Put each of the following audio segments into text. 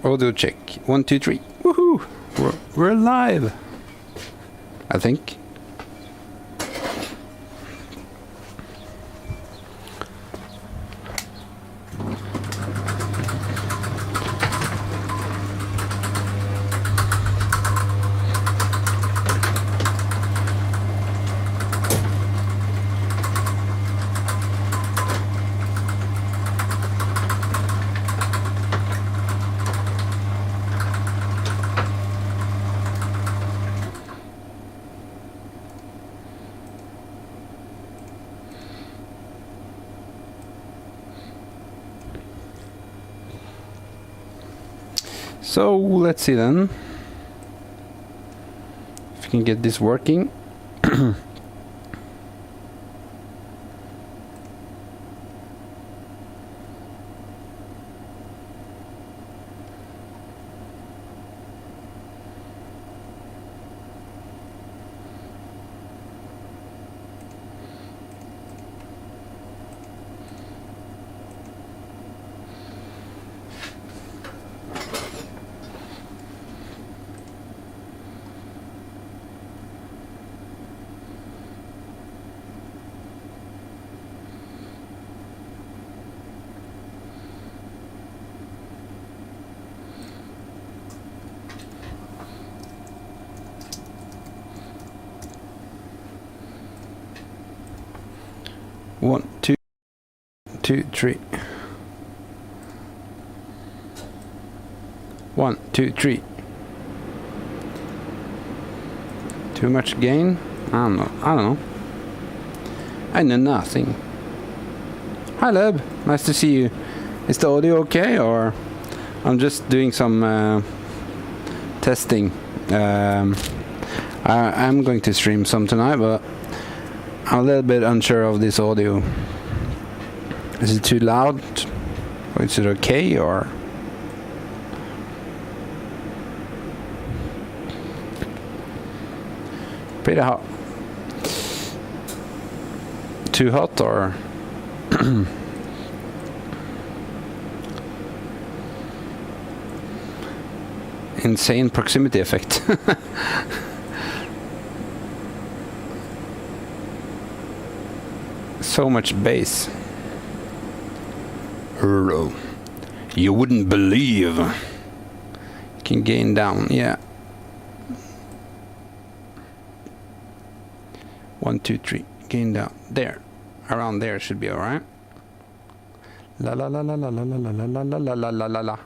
Audio check. 1, 2, 3. Woohoo! We're live. I think. So let's see then if we can get this working. One, two, 3. 1, 2, 3. Too much gain? I don't know. I know nothing. Hi Leb, nice to see you. Is the audio okay, or I'm just doing some testing. I'm going to stream some tonight, but I'm a little bit unsure of this audio. Is it too loud? Or is it okay, or? Pretty hot. Too hot, or? Insane proximity effect. So much bass. You wouldn't believe. You can gain down, yeah. 1, 2, 3. Gain down. There. Around there should be alright. La la la la la la la la la la la la la la.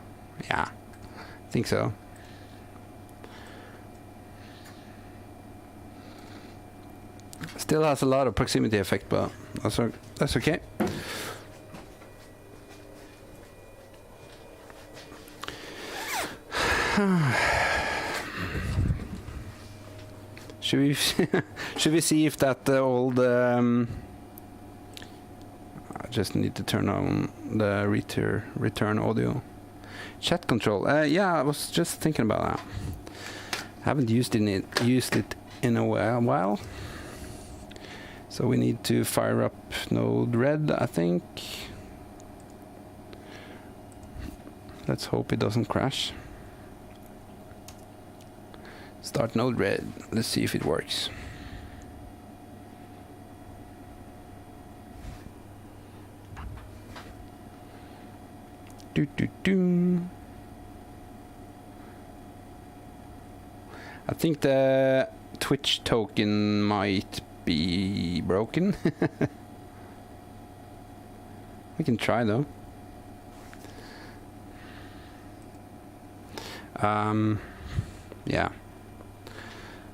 Yeah. I think so. Still has a lot of proximity effect, but that's okay. Should we see if that old I just need to turn on the return audio. Chat control. Yeah, I was just thinking about that. Haven't used it in a while. So we need to fire up node red, I think. Let's hope it doesn't crash. Start node red. Let's see if it works. I think the Twitch token might be broken. We can try though. Yeah.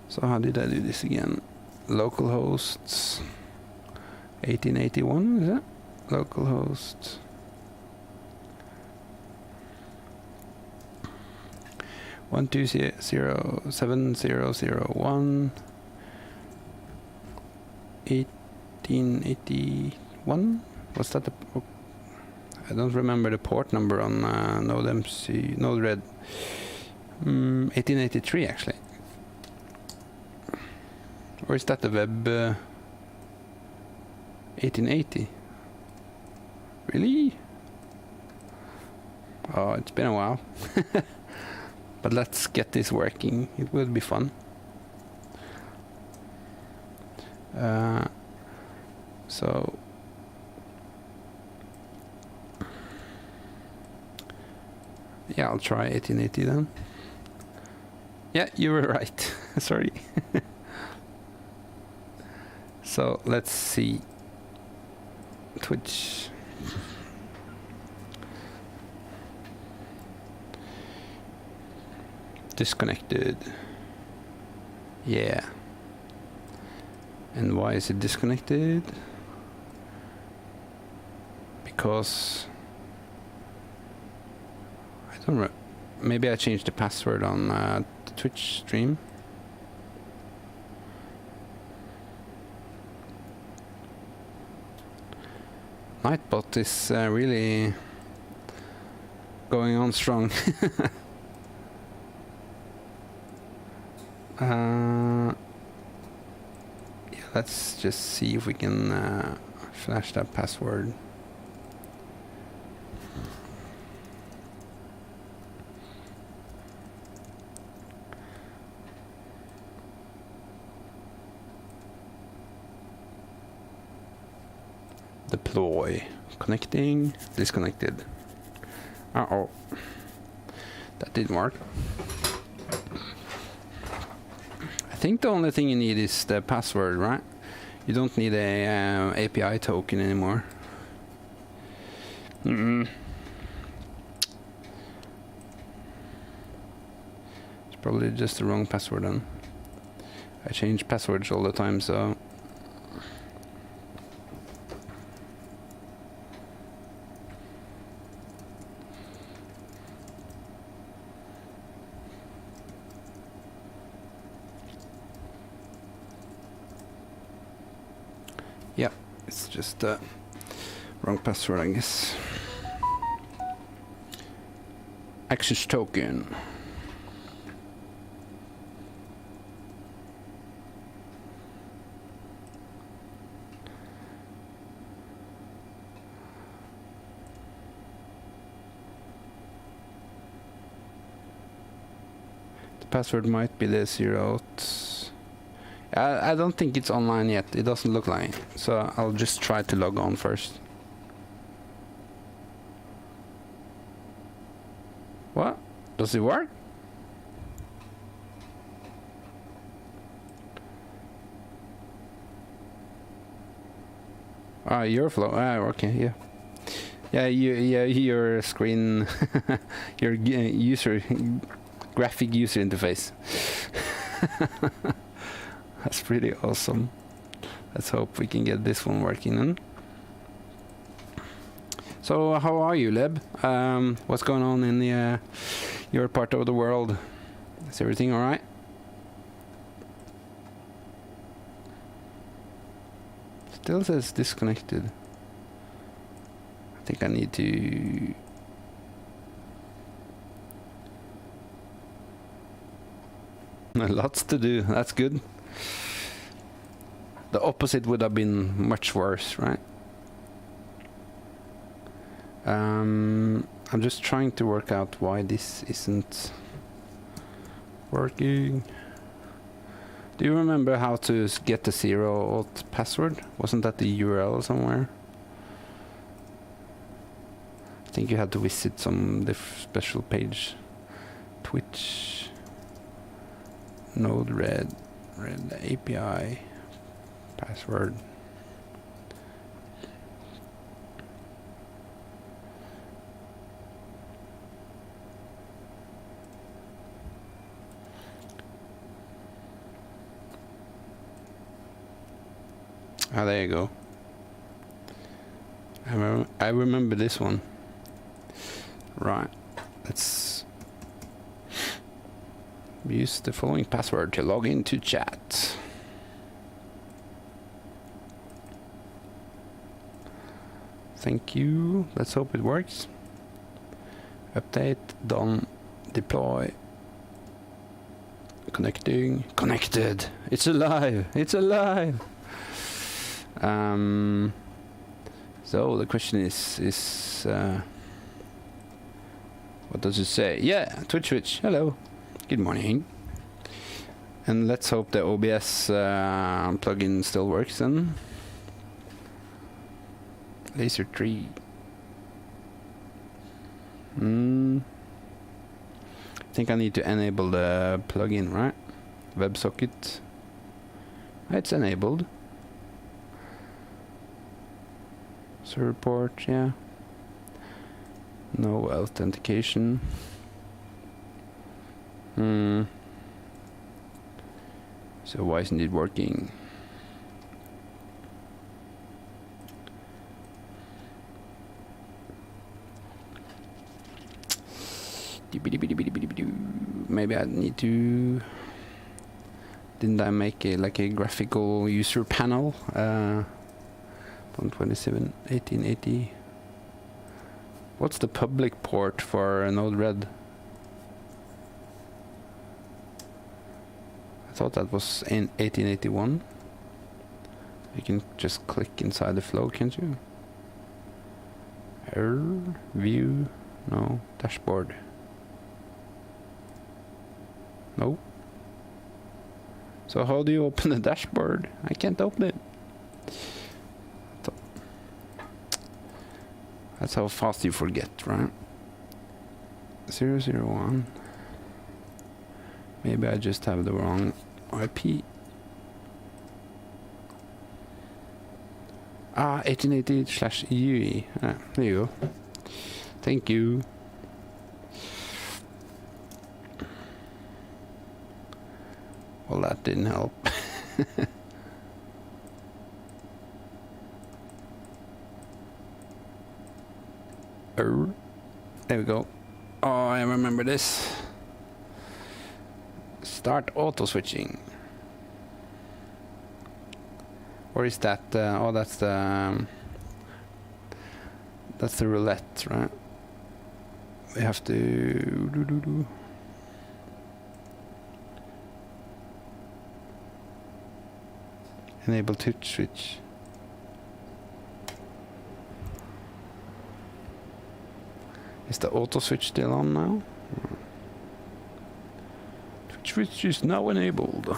So how did I do this again? Localhost 1881, is it? Localhost 1207001 1881. Was that the? I don't remember the port number on node red. 1883 actually. Or is that the web 1880? Really? Oh, it's been a while. But let's get this working. It will be fun. So yeah, I'll try 1880 then. Yeah, you were right. Sorry. So let's see. Twitch. Disconnected. Yeah. And why is it disconnected? Because I don't know. Maybe I changed the password on the Twitch stream. Nightbot is really going on strong. Yeah, let's just see if we can flash that password. Deploy. Connecting. Disconnected. Uh-oh. That didn't work. I think the only thing you need is the password, right? You don't need a API token anymore. It's probably just the wrong password then. I change passwords all the time, so... Yeah, it's just the wrong password, I guess. Access token. The password might be the zeroth. I don't think it's online yet. It doesn't look like it. So I'll just try to log on first. What? Does it work? Ah, your flow. Ah, okay, yeah. Yeah, your screen, your graphic user interface. That's pretty awesome. Let's hope we can get this one working then. So how are you, Leb? What's going on in the your part of the world? Is everything all right? Still says disconnected. I think I need to... Lots to do. That's good. The opposite would have been much worse, right? I'm just trying to work out why this isn't working. Do you remember how to get the 0auth password? Wasn't that the URL somewhere? I think you had to visit some special page. Twitch. Node red API password. Ah, there you go. I remember this one. Right. Let's use the following password to log into chat. Thank you. Let's hope it works. Update, done, deploy. Connecting. Connected. It's alive. It's alive. So the question is What does it say? Yeah, Twitch. Hello. Good morning. And let's hope the OBS plugin still works then. Laser tree. I think I need to enable the plugin, right? WebSocket. It's enabled. Server port, yeah. No authentication. So why isn't it working? Maybe I need to... Didn't I make a, like a graphical user panel? 127, 1880. What's the public port for Node-RED? I thought that was in 1881. You can just click inside the flow, can't you? Error, view, no, dashboard. No. So how do you open the dashboard? I can't open it. That's how fast you forget, right? 001. Maybe I just have the wrong IP. 1880/UE. There you go. Thank you. Well, that didn't help. There we go. Oh, I remember this. Start auto switching. Or is that? Oh, that's the roulette, right? We have to enable touch switch. Is the auto switch still on now? Touch switch is now enabled.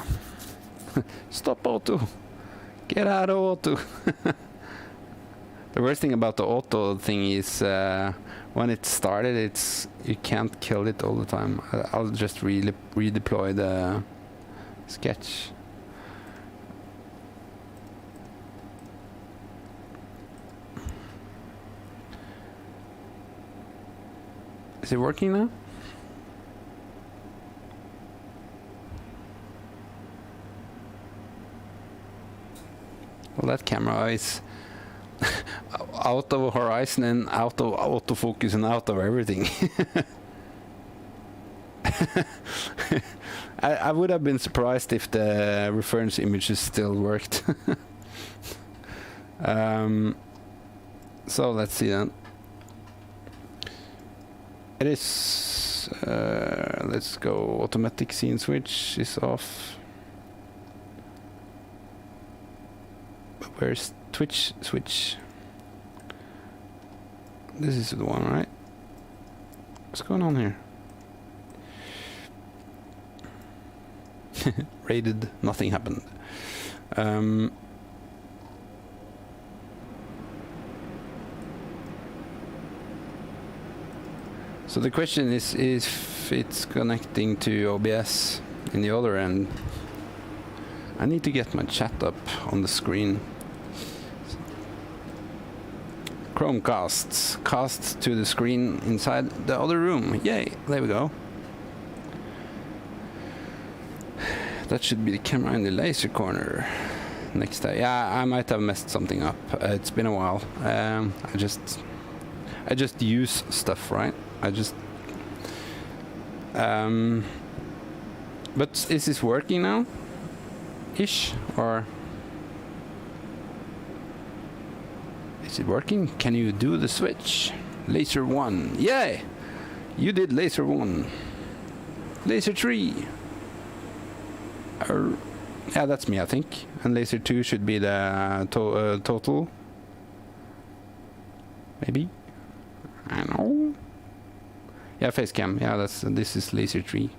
Stop auto. Get out of auto. The worst thing about the auto thing is when it started, you can't kill it all the time. I'll just redeploy the sketch. Is it working now? Well, that camera is out of horizon and out of autofocus and out of everything. I would have been surprised if the reference images still worked. So let's see then. It is, let's go, automatic scene switch is off. Where's Twitch switch? This is the one, right? What's going on here? Raided, nothing happened. So the question is if it's connecting to OBS in the other end. I need to get my chat up on the screen. Chromecasts cast to the screen inside the other room. Yay, there we go. That should be the camera in the laser corner next time. Yeah, I might have messed something up. It's been a while. I just use stuff, right? But is this working now? Ish, or is it working? Can you do the switch? Laser 1. Yay! You did laser 1. Laser 3. Yeah, that's me, I think. And laser 2 should be the total. Maybe. I don't know. Yeah, face cam. Yeah, this is laser 3.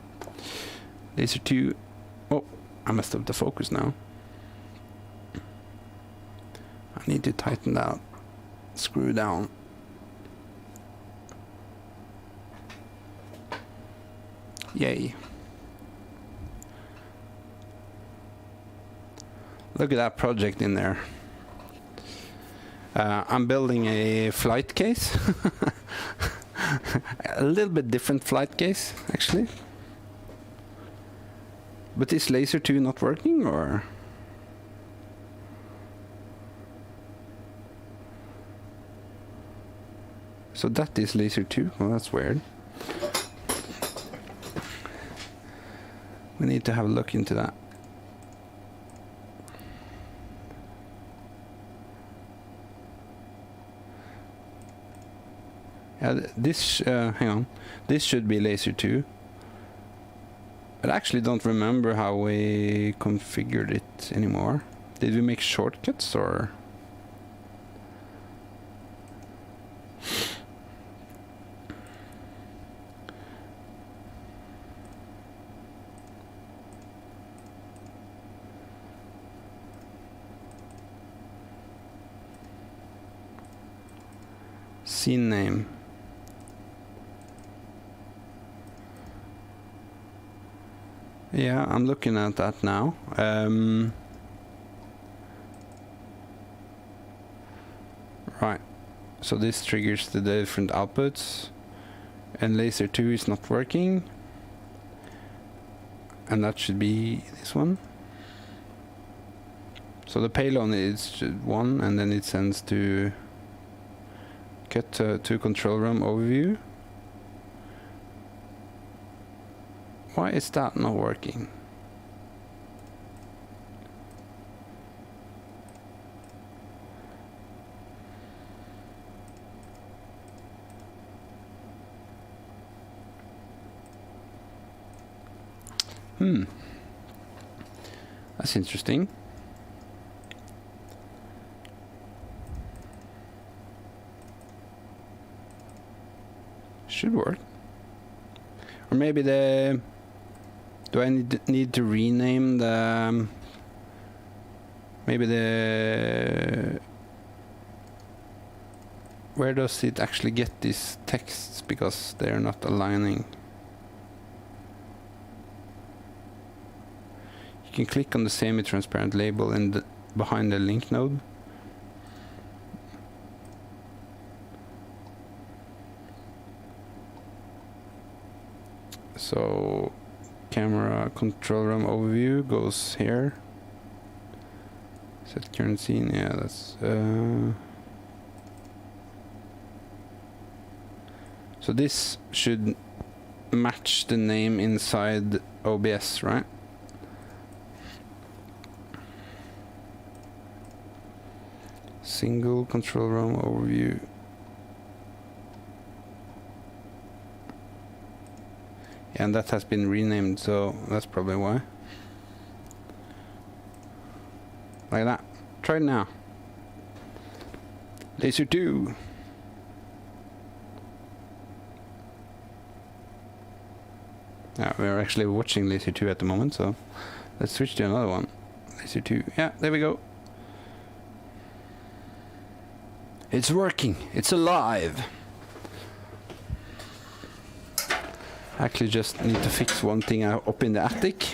Laser 2. Oh, I messed up the focus now. I need to tighten that. Screw down. Yay. Look at that project in there. I'm building a flight case. A little bit different flight case, actually. But is laser 2 not working, or? So that is laser 2. Well, that's weird. We need to have a look into that. This, hang on, this should be laser 2. I actually don't remember how we configured it anymore. Did we make shortcuts, or? Scene name. Yeah, I'm looking at that now. Right. So this triggers the different outputs. And laser 2 is not working. And that should be this one. So the payload is 1, and then it sends to cut to control room overview. Why is that not working? That's interesting. Should work. Or maybe the... Do I need to rename the... Maybe the... Where does it actually get these texts, because they're not aligning? You can click on the semi-transparent label and behind the link node. So camera control room overview goes here. Set current scene. Yeah, that's so this should match the name inside OBS, right? Single control room overview. Yeah, and that has been renamed, so that's probably why. Like that. Try it now. Laser 2. Yeah, we're actually watching Laser 2 at the moment, so let's switch to another one. Laser 2. Yeah, there we go. It's working. It's alive. Actually just need to fix one thing up in the attic,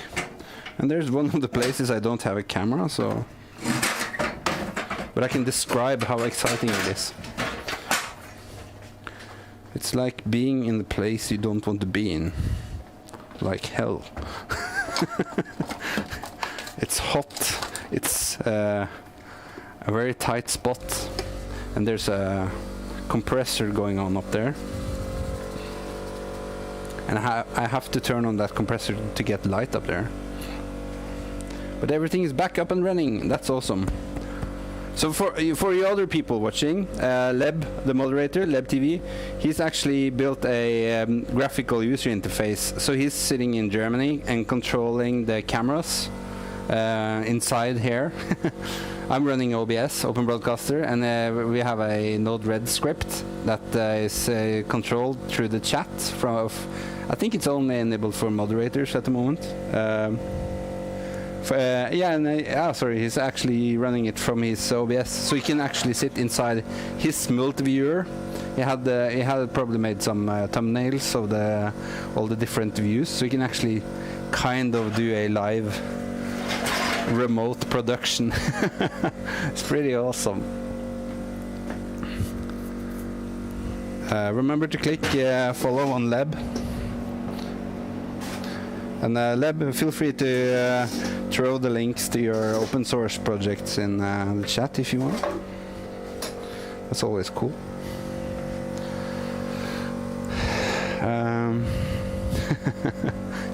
and there's one of the places I don't have a camera, so but I can describe how exciting it is. It's like being in the place you don't want to be in, like hell. It's hot, it's a very tight spot, and there's a compressor going on up there. And I have to turn on that compressor to get light up there. But everything is back up and running. That's awesome. So for you other people watching, Leb, the moderator, Leb TV, he's actually built a graphical user interface. So he's sitting in Germany and controlling the cameras inside here. I'm running OBS, Open Broadcaster, and we have a Node-RED script that is controlled through the chat. I think it's only enabled for moderators at the moment. Sorry, he's actually running it from his OBS, so he can actually sit inside his multi-viewer. He had probably made some thumbnails of all the different views, so he can actually kind of do a live remote production. It's pretty awesome. Remember to click follow on Leb. And Leb, feel free to throw the links to your open source projects in the chat if you want. That's always cool.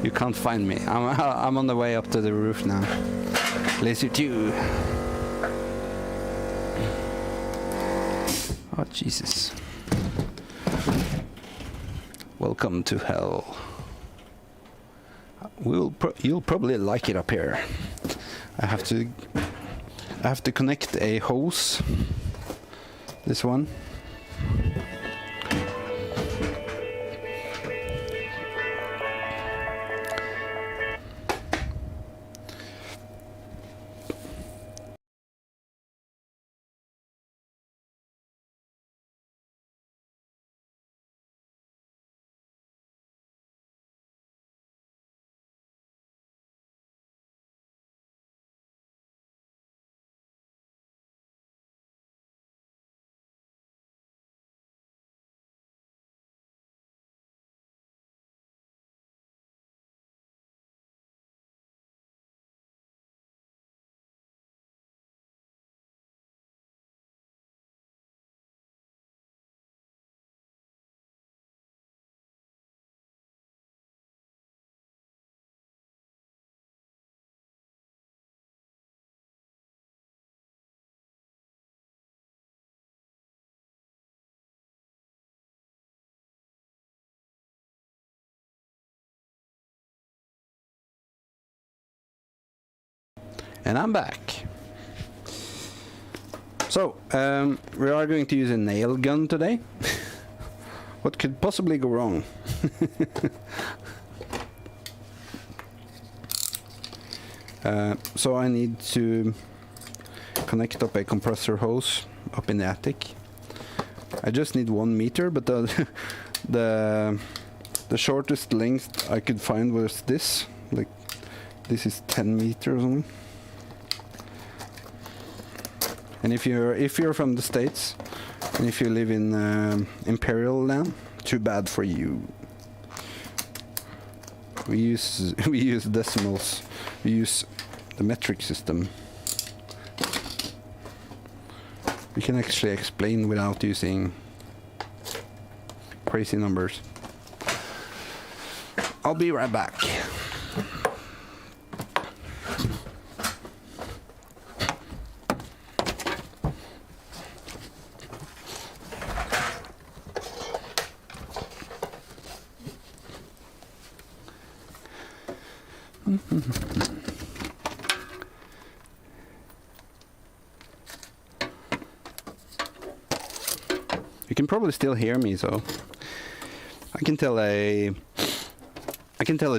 You can't find me. I'm on the way up to the roof now. Laser 2. Oh Jesus. Welcome to hell. You'll probably like it up here. I have to connect a hose. This one. And I'm back. So, we are going to use a nail gun today. What could possibly go wrong? So I need to connect up a compressor hose up in the attic. I just need 1 meter, but the shortest length I could find was this. Like, this is 10 meters or something. And if you're from the States, and if you live in Imperial land, too bad for you. We use decimals. We use the metric system. We can actually explain without using crazy numbers. I'll be right back. You can probably still hear me, so I can tell a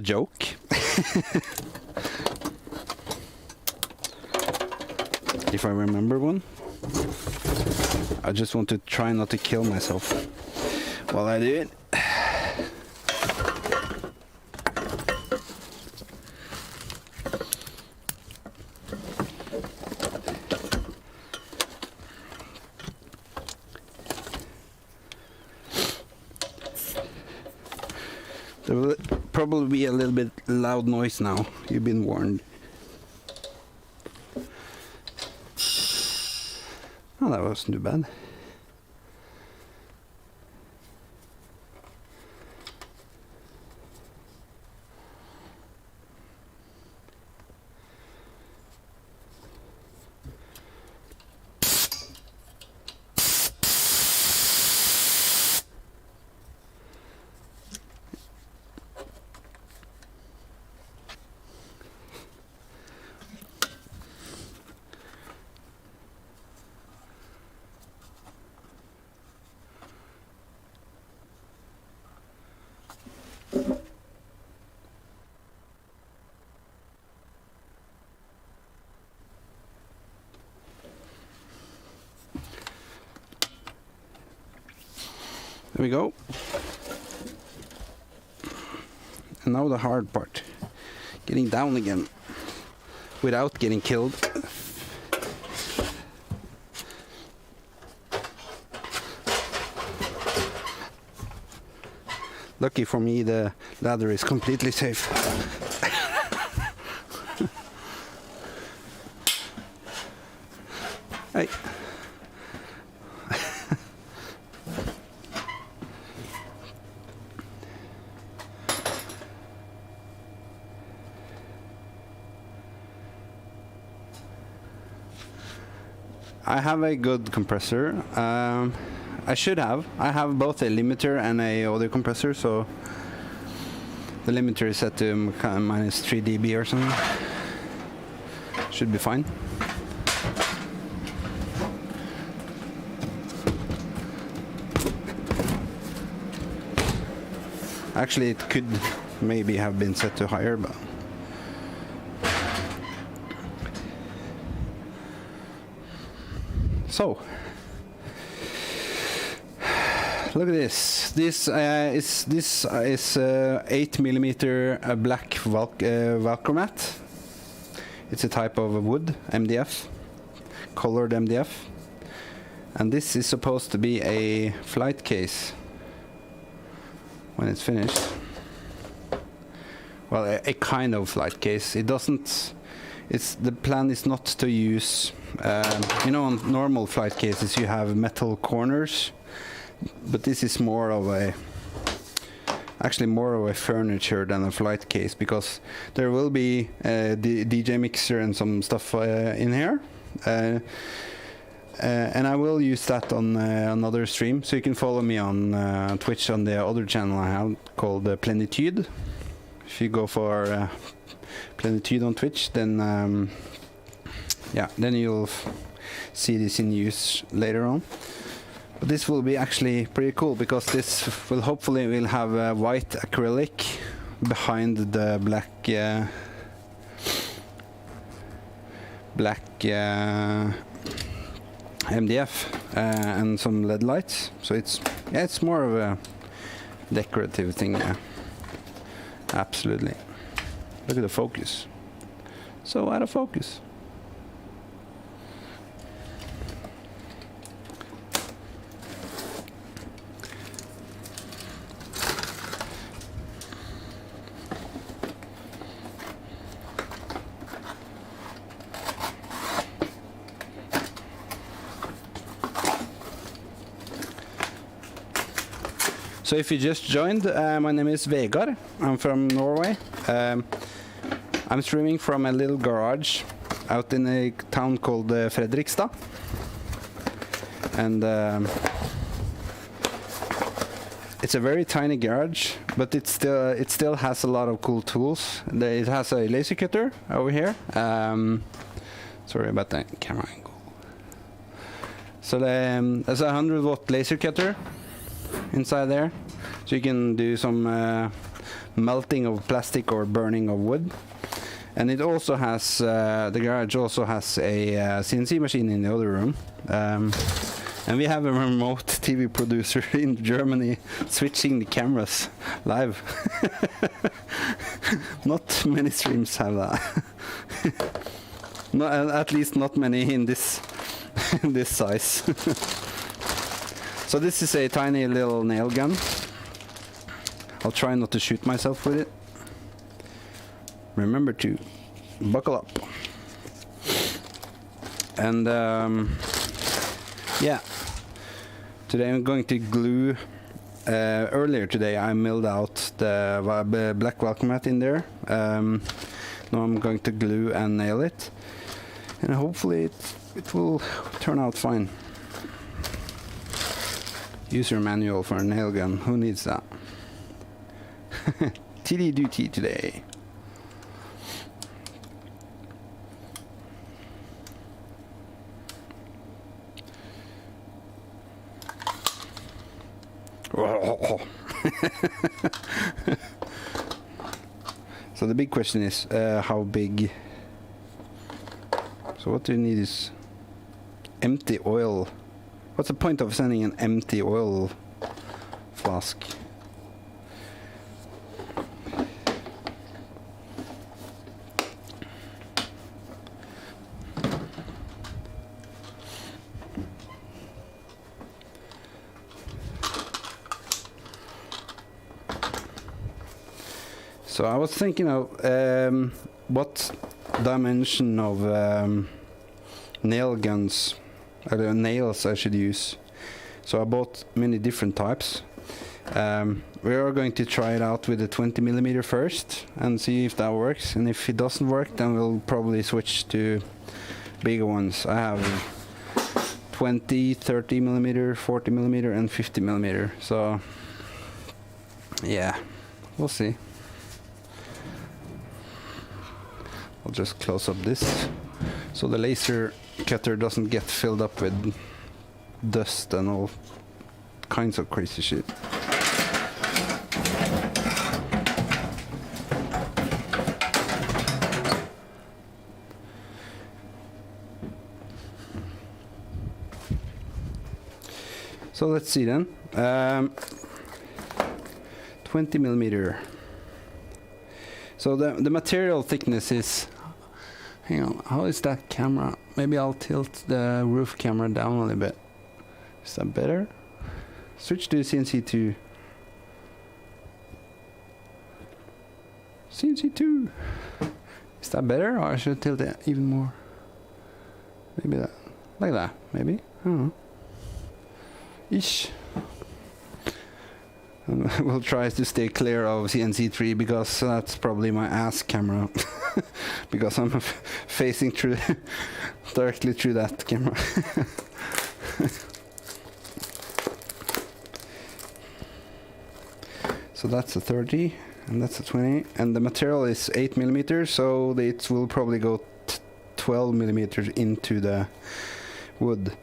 joke. If I remember one. I just want to try not to kill myself while I do it. There will probably be a little bit loud noise now. You've been warned. Oh, that wasn't too bad. There we go. And now the hard part. Getting down again without getting killed. Lucky for me, the ladder is completely safe. Hey. I have a good compressor. I should have. I have both a limiter and a audio compressor, so the limiter is set to minus 3 dB or something. Should be fine. Actually, it could maybe have been set to higher, but so look at this. This is 8 millimeter black Valcromat. It's a type of wood, MDF, colored MDF, and this is supposed to be a flight case when it's finished. Well, a kind of flight case. It doesn't. The plan is not to use. You know, on normal flight cases you have metal corners, but this is more of a. Actually, more of a furniture than a flight case, because there will be a DJ mixer and some stuff in here. And I will use that on another stream, so you can follow me on Twitch on the other channel I have called Plenitude. If you go for Plenitude on Twitch, then yeah, then you'll see this in use later on. But this will be actually pretty cool, because this will hopefully will have a white acrylic behind the black MDF and some LED lights. So it's more of a decorative thing. Yeah. Absolutely. Look at the focus. So out of focus. So if you just joined, my name is Vegard. I'm from Norway. I'm streaming from a little garage out in a town called Fredrikstad. And it's a very tiny garage, but it still has a lot of cool tools. It has a laser cutter over here. Sorry about that camera angle. So there's a 100-watt laser cutter inside there, so you can do some melting of plastic or burning of wood. And it also has the garage also has a CNC machine in the other room, and we have a remote TV producer in Germany switching the cameras live. Not many streams have that. At least not many in this this size. So this is a tiny little nail gun. I'll try not to shoot myself with it. Remember to buckle up. And yeah, today I'm going to glue. Earlier today I milled out the black Valcromat in there. Now I'm going to glue and nail it, and hopefully it will turn out fine. User manual for a nail gun. Who needs that? TD duty today. So the big question is how big. So what do you need is empty oil. What's the point of sending an empty oil flask. So I was thinking of what dimension of nail guns, or nails I should use. So I bought many different types. We are going to try it out with the 20mm first and see if that works. And if it doesn't work, then we'll probably switch to bigger ones. I have 20, 30mm, 40mm, and 50mm. So yeah, we'll see. I'll just close up this so the laser cutter doesn't get filled up with dust and all kinds of crazy shit. So let's see then. 20mm. So the material thickness is, hang on, how is that camera? Maybe I'll tilt the roof camera down a little bit. Is that better? Switch to CNC2. CNC2. Is that better, or I should tilt it even more? Maybe that, like that, maybe. I don't know. Ish. We'll try to stay clear of CNC3 because that's probably my ass camera. Because I'm facing through directly through that camera. So that's a 30 and that's a 20, and the material is 8mm, so it will probably go 12mm into the wood.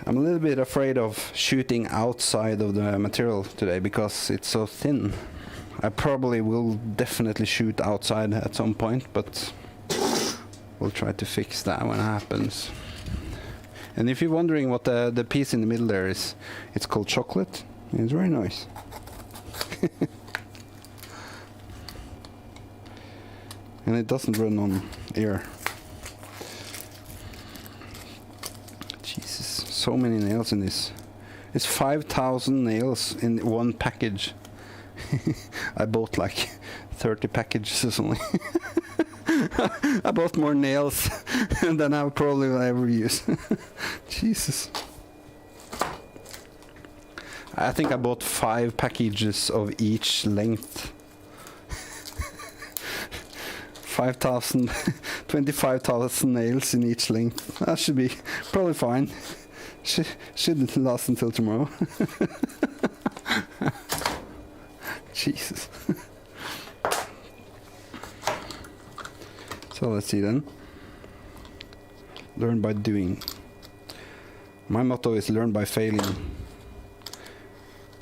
I'm a little bit afraid of shooting outside of the material today because it's so thin. I probably will definitely shoot outside at some point, but we'll try to fix that when it happens. And if you're wondering what the piece in the middle there is, it's called chocolate. It's very nice. And it doesn't run on air. Jesus, so many nails in this. It's 5,000 nails in one package. I bought like 30 packages or something. I bought more nails than I probably will ever use. Jesus. I think I bought 5 packages of each length. 5,000, 25,000 nails in each length. That should be probably fine. Shouldn't last until tomorrow. Jesus. So let's see then. Learn by doing. My motto is learn by failing.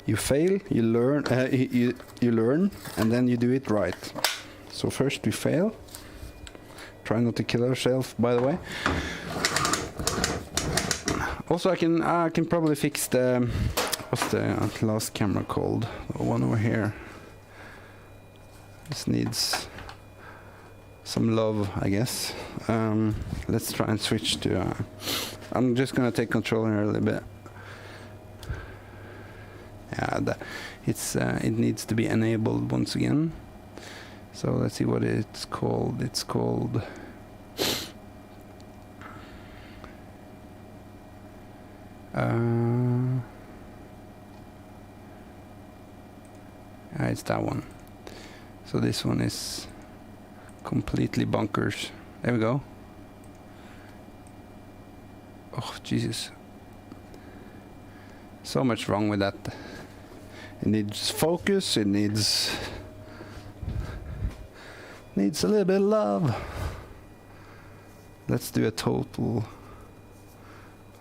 You fail, you learn, you learn, and then you do it right. So first we fail. Try not to kill ourselves, by the way. Also, I can probably fix the, what's the last camera called? The one over here. This needs some love, I guess. Let's try and switch to. I'm just gonna take control here a little bit. Yeah, it needs to be enabled once again. So let's see what it's called. It's called it's that one. So this one is completely bonkers. There we go. Oh Jesus, so much wrong with that. It needs focus, it needs a little bit of love. Let's do a total.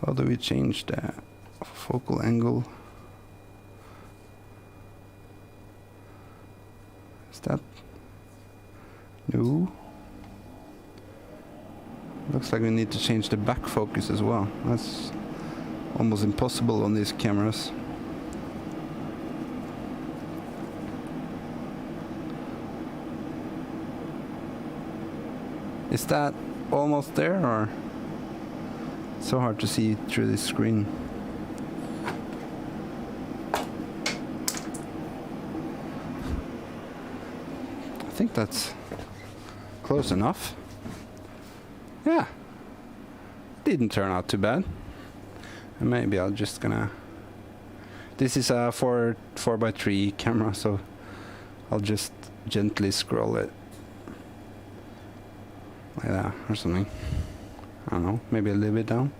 How do we change the focal angle? Is that? No. Looks like we need to change the back focus as well. That's almost impossible on these cameras. Is that almost there, or it's so hard to see through this screen? I think that's close enough. Yeah, didn't turn out too bad. And maybe I'm just gonna. This is a 4x3 camera, so I'll just gently scroll it like that or something. I don't know, maybe a little bit down.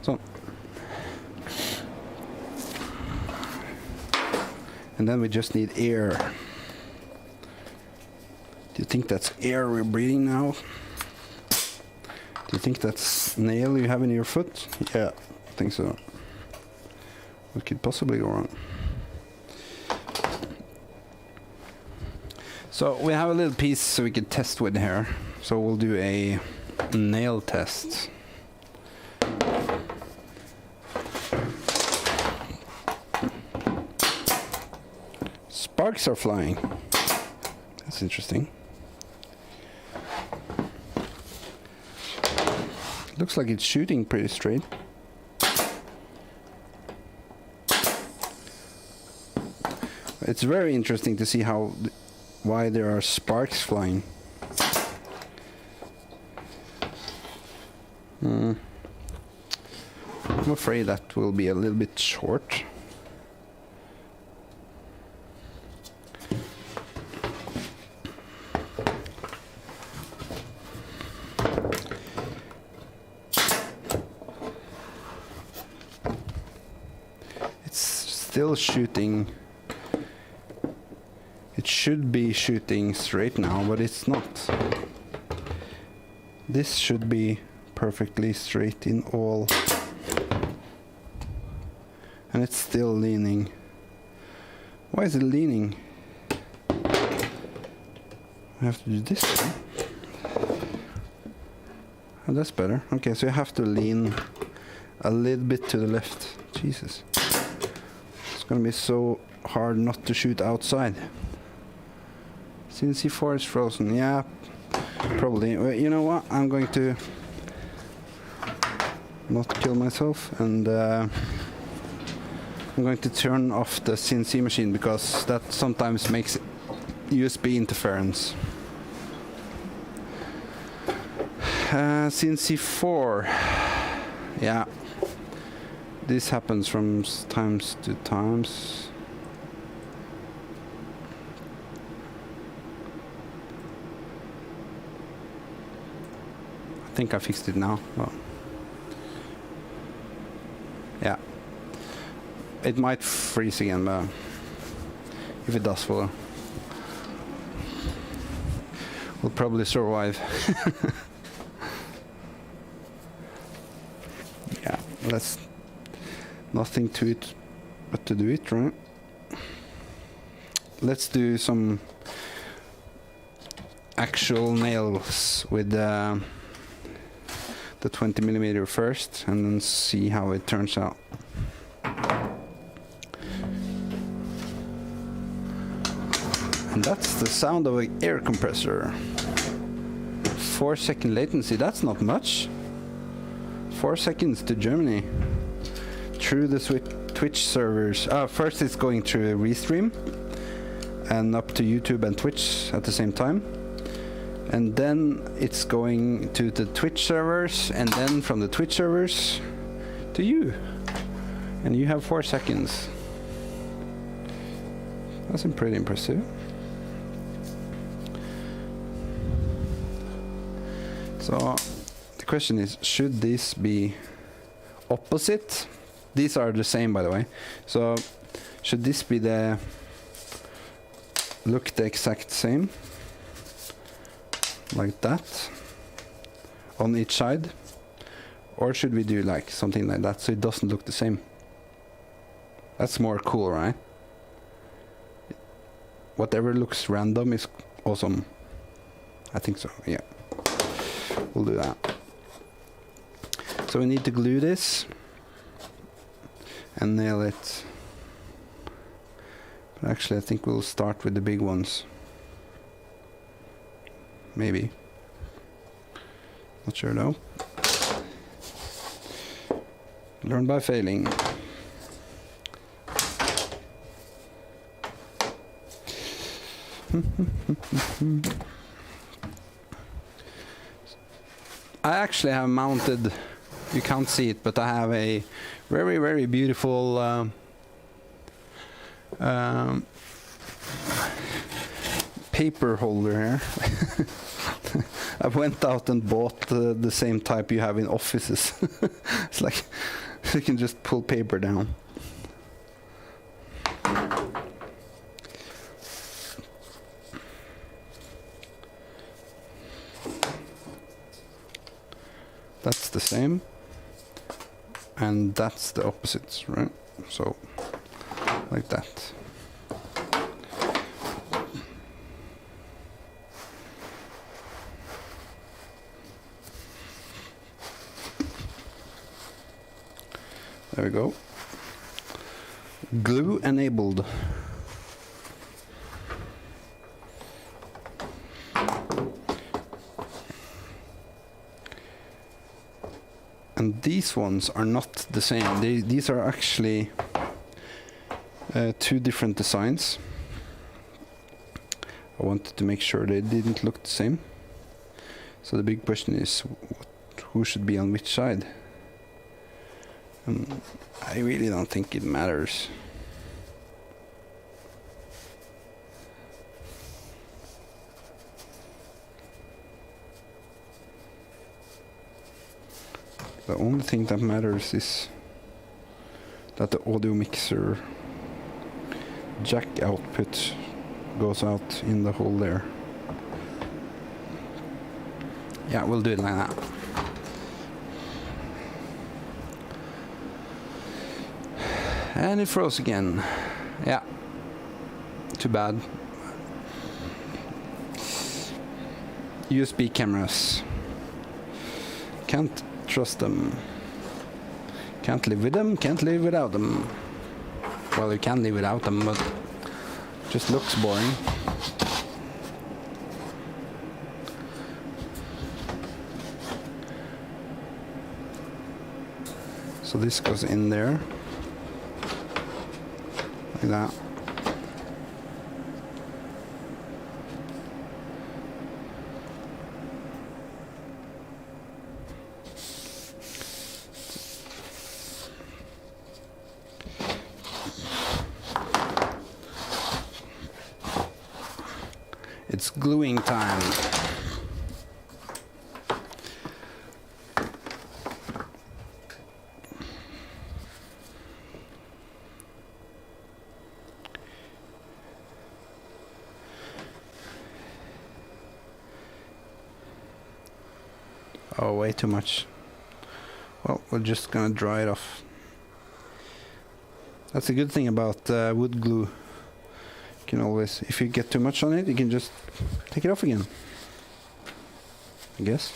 So, and then we just need air. Do you think that's air we're breathing now? Do you think that's nail you have in your foot? Yeah, I think so. What could possibly go wrong? So we have a little piece so we could test with here. So we'll do a nail test. Sparks are flying. That's interesting. Looks like it's shooting pretty straight. It's very interesting to see why there are sparks flying. I'm afraid that will be a little bit short. It's still shooting. It should be shooting straight now, but it's not. This should be perfectly straight in all. And it's still leaning. Why is it leaning? I have to do this one. Oh, that's better. Okay, so you have to lean a little bit to the left. Jesus. It's gonna be so hard not to shoot outside. Since C4 is frozen, yeah, probably. Well, you know what? I'm going to not kill myself, and I'm going to turn off the CNC machine because that sometimes makes USB interference. CNC 4, yeah, this happens from times to times. I think I fixed it now. Well, yeah, it might freeze again, but if it does, we'll probably survive. Yeah, that's nothing to it but to do it, right? Let's do some actual nails with the 20mm first, and then see how it turns out. And that's the sound of an air compressor. 4-second latency, that's not much. 4 seconds to Germany. Through the Twitch servers. First it's going through Restream and up to YouTube and Twitch at the same time. And then it's going to the Twitch servers, and then from the Twitch servers to you. And you have 4 seconds. That's pretty impressive. So the question is, should this be opposite? These are the same, by the way. So should this be look the exact same? Like that on each side, or should we do like something like that so it doesn't look the same? That's more cool, right? Whatever looks random is awesome. I think so, yeah. We'll do that. So we need to glue this and nail it. But actually I think we'll start with the big ones. Maybe. Not sure though. Learn by failing. I actually have mounted, you can't see it, but I have a very, very beautiful paper holder here. I went out and bought the same type you have in offices. It's like you can just pull paper down. That's the same, and that's the opposites, right? So, like that. There we go. Glue enabled. And these ones are not the same. These are actually two different designs. I wanted to make sure they didn't look the same. So the big question is, who should be on which side? I really don't think it matters. The only thing that matters is that the audio mixer jack output goes out in the hole there. Yeah, we'll do it like that. And it froze again. Yeah. Too bad. USB cameras. Can't trust them. Can't live with them, can't live without them. Well, you can live without them, but just looks boring. So this goes in there. Like that. It's gluing time. Oh, way too much. Well, we're just gonna dry it off. That's a good thing about wood glue. You can always, if you get too much on it, you can just take it off again, I guess.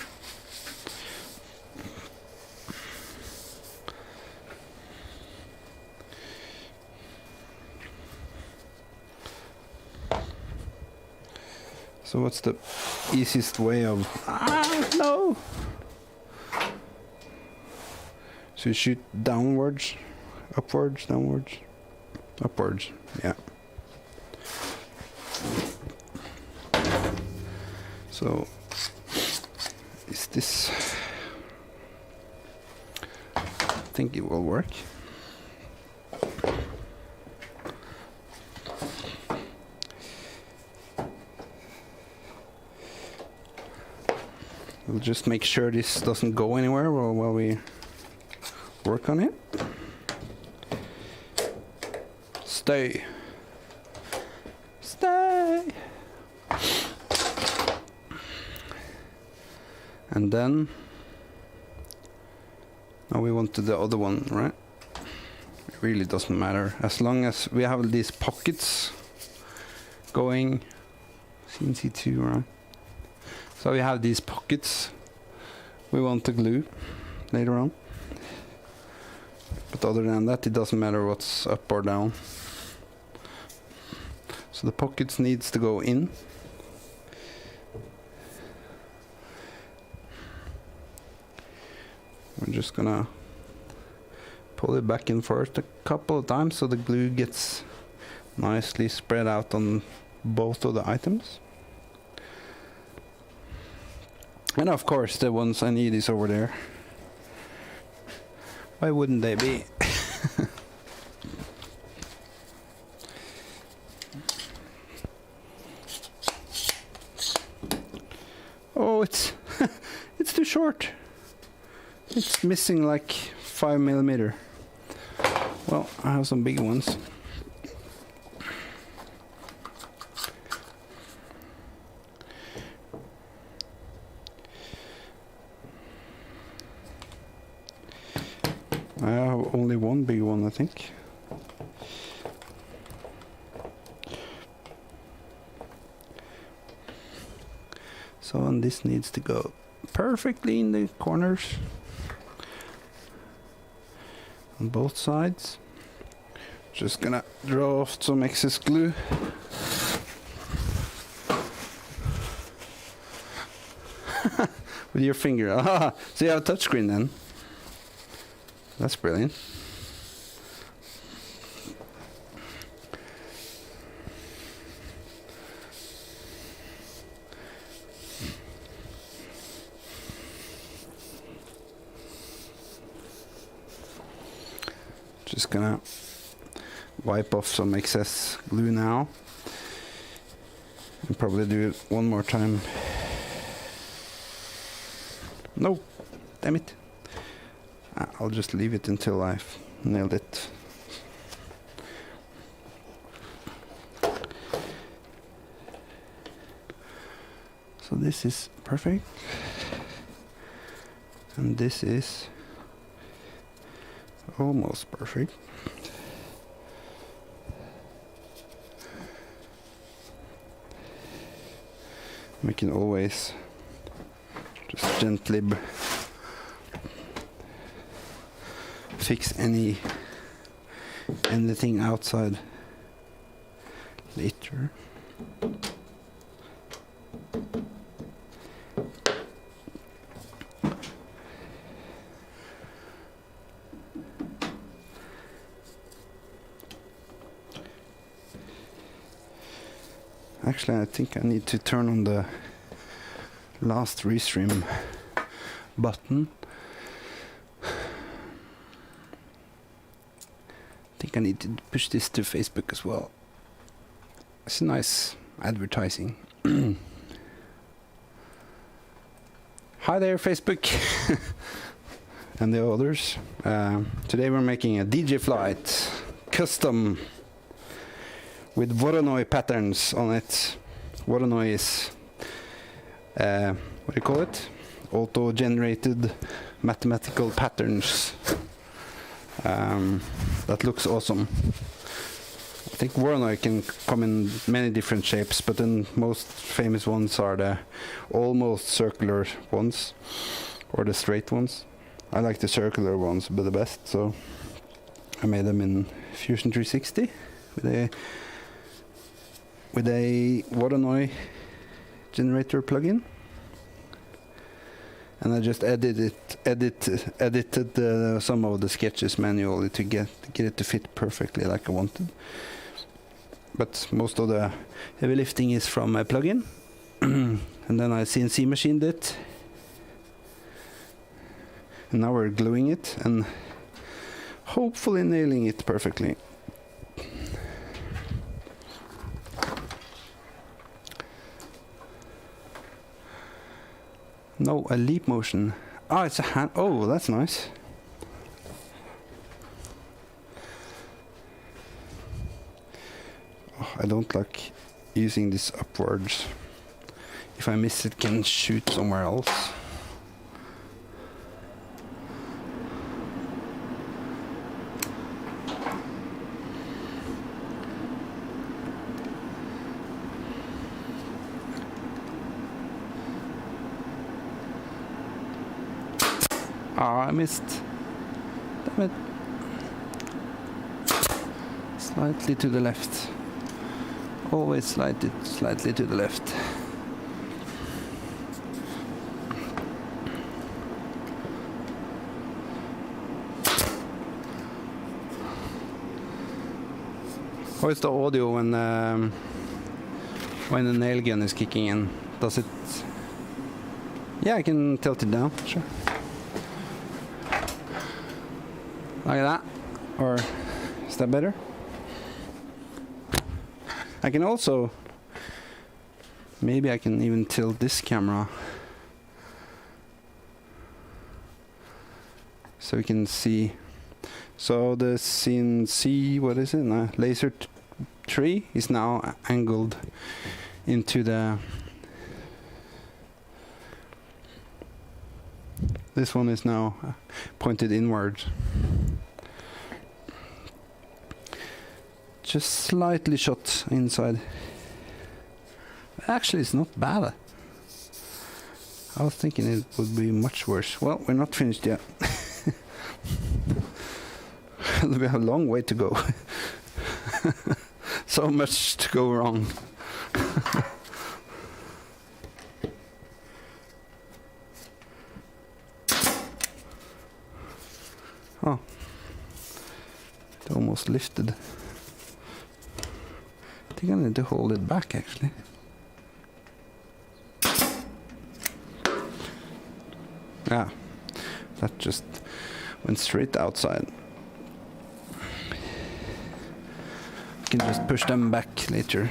So what's the easiest way of... no! So you shoot downwards, upwards, downwards, upwards, yeah. So, is this... I think it will work. We'll just make sure this doesn't go anywhere while we work on it. Stay. Stay. And then now we want to the other one, right? It really doesn't matter as long as we have these pockets going. CNC2, right? So we have these pockets we want to glue later on. But other than that, it doesn't matter what's up or down. So the pockets needs to go in. We're just gonna pull it back and forth a couple of times so the glue gets nicely spread out on both of the items. And of course the ones I need is over there. Why wouldn't they be? Oh, it's it's too short. It's missing like 5 millimeter. Well, I have some big ones. I have only one big one, I think. So, and this needs to go perfectly in the corners on both sides. Just gonna draw off some excess glue. With your finger. Ah, so you have a touchscreen then. That's brilliant. Just gonna wipe off some excess glue now and probably do it one more time. No, damn it. I'll just leave it until I've nailed it. So this is perfect. And this is almost perfect. We can always just gently fix anything outside later. Actually, I think I need to turn on the last restream button. I think I need to push this to Facebook as well. It's nice advertising. Hi there, Facebook and the others. Today we're making a DJ flight custom with Voronoi patterns on it. Voronoi is what do you call it? Auto-generated mathematical patterns. That looks awesome. I think Voronoi can come in many different shapes, but the most famous ones are the almost circular ones or the straight ones. I like the circular ones the best, so I made them in Fusion 360 with a Voronoi generator plugin. And I just edited some of the sketches manually to get it to fit perfectly like I wanted. But most of the heavy lifting is from a plugin. And then I CNC machined it. And now we're gluing it and hopefully nailing it perfectly. No, a leap motion. Ah, it's a hand. Oh, that's nice. Oh, I don't like using this upwards. If I miss it, can shoot somewhere else. Ah, I missed. Damn it. Slightly to the left. Always slightly to the left. How is the audio when the nail gun is kicking in? Does it... Yeah, I can tilt it down, sure. Like that. Or is that better? I can also... Maybe I can even tilt this camera. So we can see. So the CNC, what is it? Laser tree is now angled into the... This one is now pointed inwards. Just slightly shot inside. Actually, it's not bad. I was thinking it would be much worse. Well, we're not finished yet. We have a long way to go. So much to go wrong. Oh, it almost lifted. I think I need to hold it back actually. Yeah, that just went straight outside. I can just push them back later.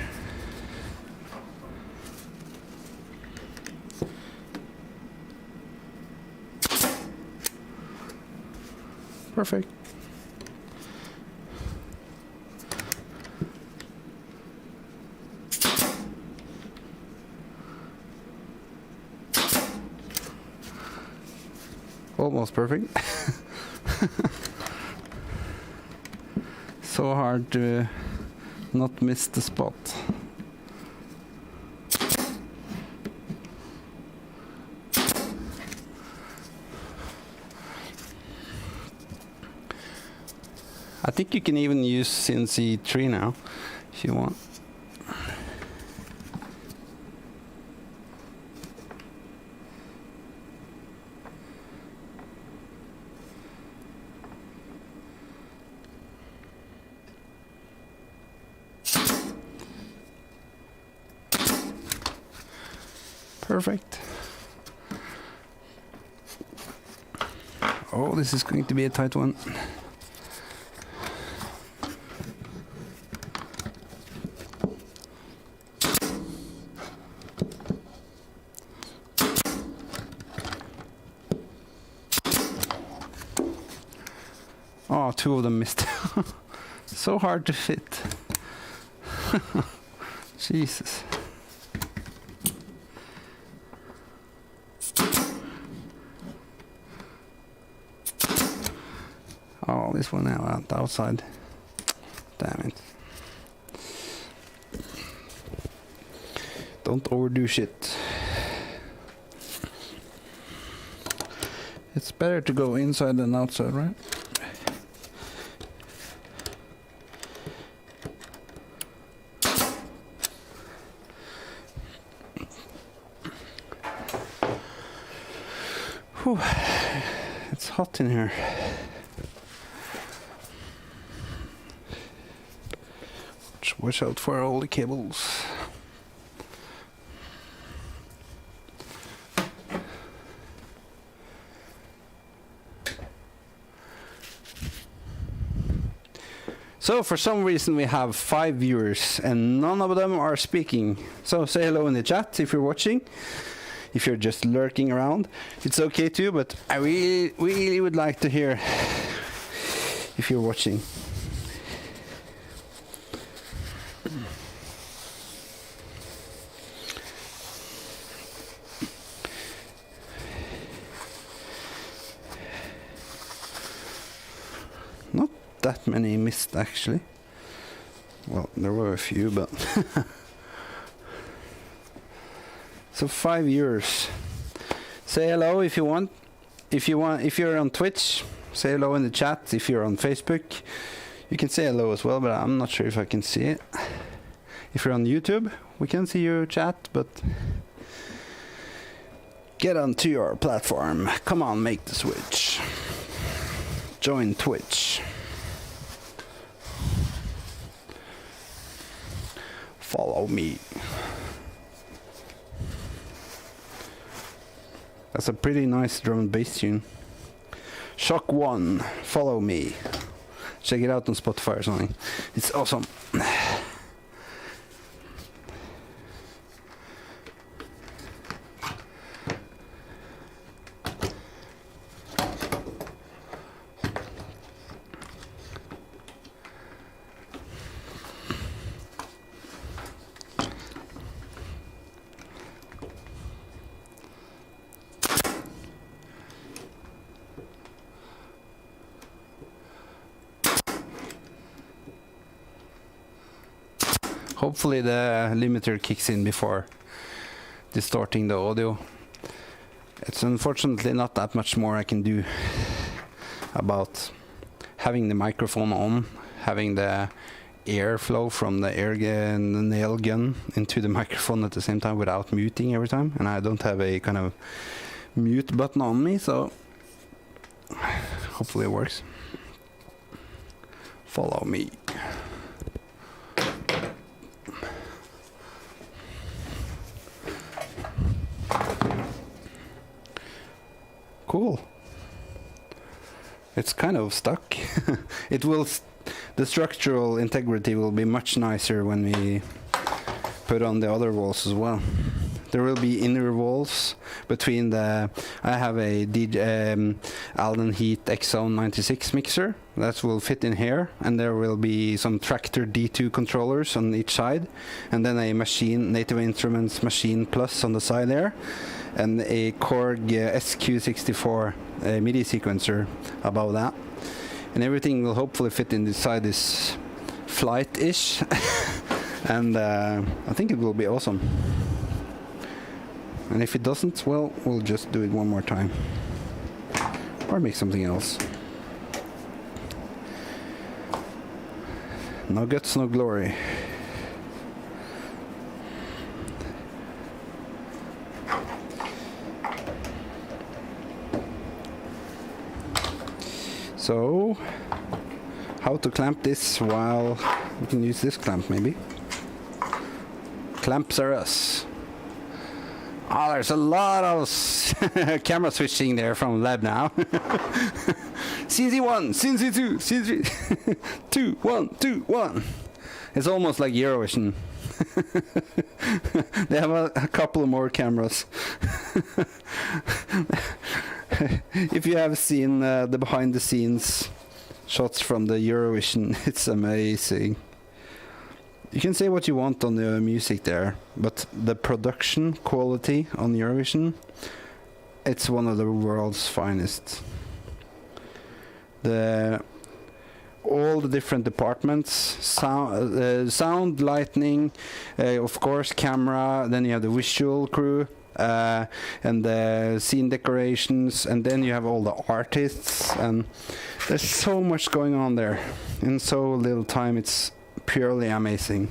Perfect. Almost perfect. So hard to not miss the spot. I think you can even use CNC 3 now if you want. Perfect. Oh, this is going to be a tight one. Oh, 2 of them missed. So hard to fit. Jesus. Oh, this one now out the outside. Damn it. Don't overdo shit. It's better to go inside than outside, right? Whew. It's hot in here. Watch out for all the cables. So for some reason we have 5 viewers and none of them are speaking. So say hello in the chat if you're watching. If you're just lurking around, it's okay too, but I really would like to hear if you're watching. Not that many missed actually. Well, there were a few, but so 5 viewers. Say hello if you want. If you're on Twitch, say hello in the chat. If you're on Facebook, you can say hello as well, but I'm not sure if I can see it. If you're on YouTube, we can see your chat, but get onto your platform. Come on, make the switch. Join Twitch. Follow me. That's a pretty nice drum and bass tune. Shock 1, Follow Me. Check it out on Spotify or something. It's awesome. Hopefully the limiter kicks in before distorting the audio. It's unfortunately not that much more I can do about having the microphone on, having the airflow from the the nail gun into the microphone at the same time without muting every time, and I don't have a kind of mute button on me, so hopefully it works. Follow me. Cool. It's kind of stuck. It will. The structural integrity will be much nicer when we put on the other walls as well. There will be inner walls between the. I have a Allen Heat X-Zone 96 mixer that will fit in here, and there will be some Tractor D2 controllers on each side, and then a machine, Native Instruments Machine Plus on the side there, and a Korg SQ64 MIDI sequencer above that. And everything will hopefully fit inside this flight-ish. And I think it will be awesome. And if it doesn't, well, we'll just do it one more time. Or make something else. No guts, no glory. So, how to clamp this while we can use this clamp maybe. Clamps are us. Oh, there's a lot of camera switching there from lab now. CZ1, CZ2, CZ3, 2, 1, 2, 1. It's almost like Eurovision. They have a couple of more cameras. If you have seen the behind the scenes shots from the Eurovision, it's amazing. You can say what you want on the music there, but the production quality on Eurovision, it's one of the world's finest. All the different departments, sound, lighting, of course, camera, then you have the visual crew, and the scene decorations, and then you have all the artists, and there's so much going on there in so little time. It's purely amazing.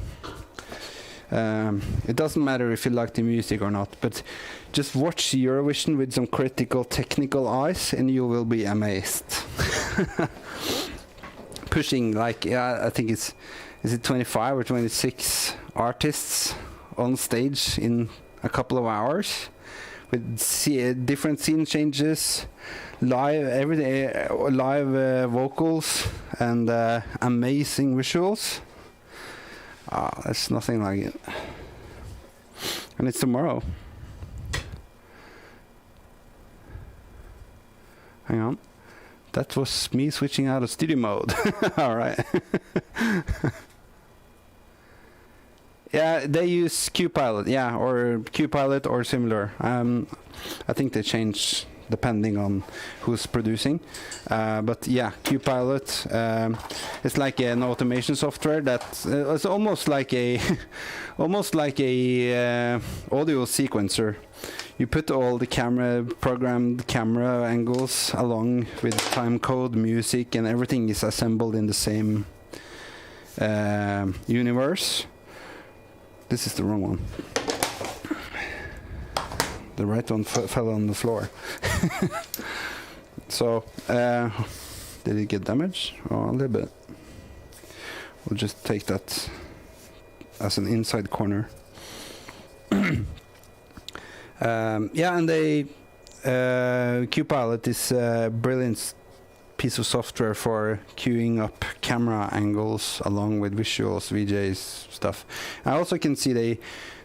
It doesn't matter if you like the music or not, but just watch Eurovision with some critical technical eyes and you will be amazed. Pushing like, I think is it 25 or 26 artists on stage in a couple of hours with different scene changes, live vocals, and amazing visuals. There's nothing like it. And it's tomorrow. Hang on. That was me switching out of studio mode. All right. Yeah, they use QPilot, yeah, or QPilot or similar. I think they change depending on who's producing. But yeah, QPilot, it's like an automation software that it's almost like a audio sequencer. You put all the programmed camera angles along with time code, music, and everything is assembled in the same universe. This is the wrong one. The right one fell on the floor. So, did it get damaged? Oh, a little bit. We'll just take that as an inside corner. Yeah, and they QPilot is a brilliant piece of software for queuing up camera angles along with visuals, VJs, stuff. I also can see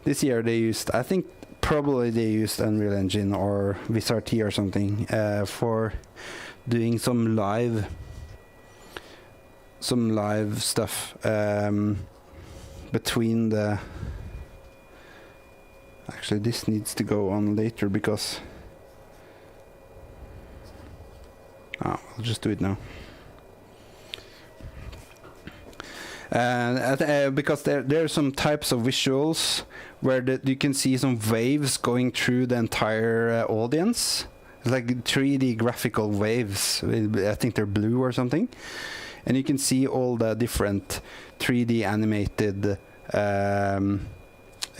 this year they used, I think probably they used Unreal Engine or VisRT or something for doing some live stuff between the. Actually, this needs to go on later because I'll just do it now. Because there are some types of visuals where you can see some waves going through the entire audience. It's like 3D graphical waves. I think they're blue or something. And you can see all the different 3D animated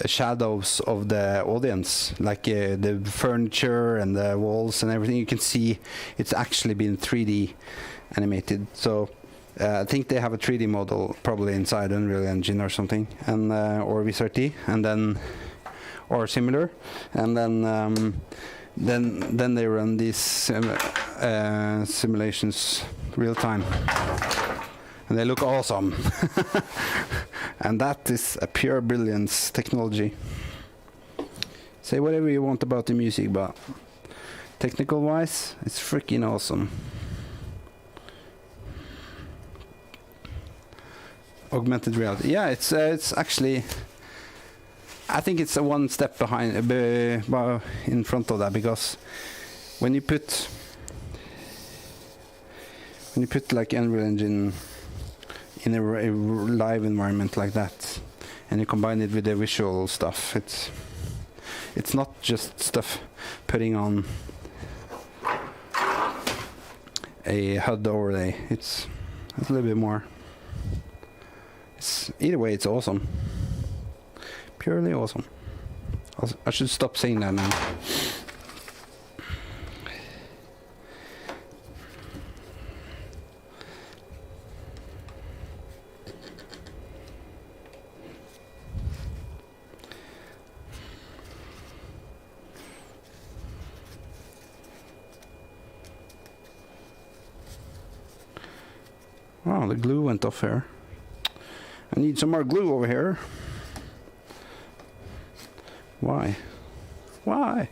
shadows of the audience, like the furniture and the walls and everything. You can see it's actually been 3D animated. So I think they have a 3D model probably inside Unreal Engine or something, and or VisRT, and then or similar, and then they run these simulations real time, and they look awesome. And that is a pure brilliance technology. Say whatever you want about the music, but technical wise, it's freaking awesome. Augmented reality, yeah, it's actually, I think it's a one step behind, in front of that, because when you put like Unreal Engine in a live environment like that, and you combine it with the visual stuff, it's not just stuff putting on a HUD overlay. It's a little bit more. Either way, it's awesome. Purely awesome. I should stop saying that now. Wow, the glue went off here. I need some more glue over here. Why? Why?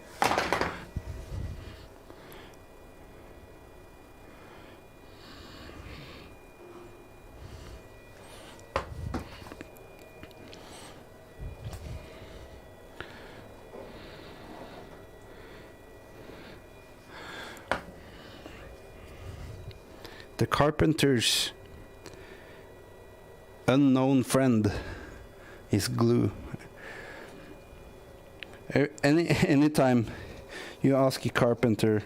The carpenter's unknown friend is glue. Anytime you ask a carpenter,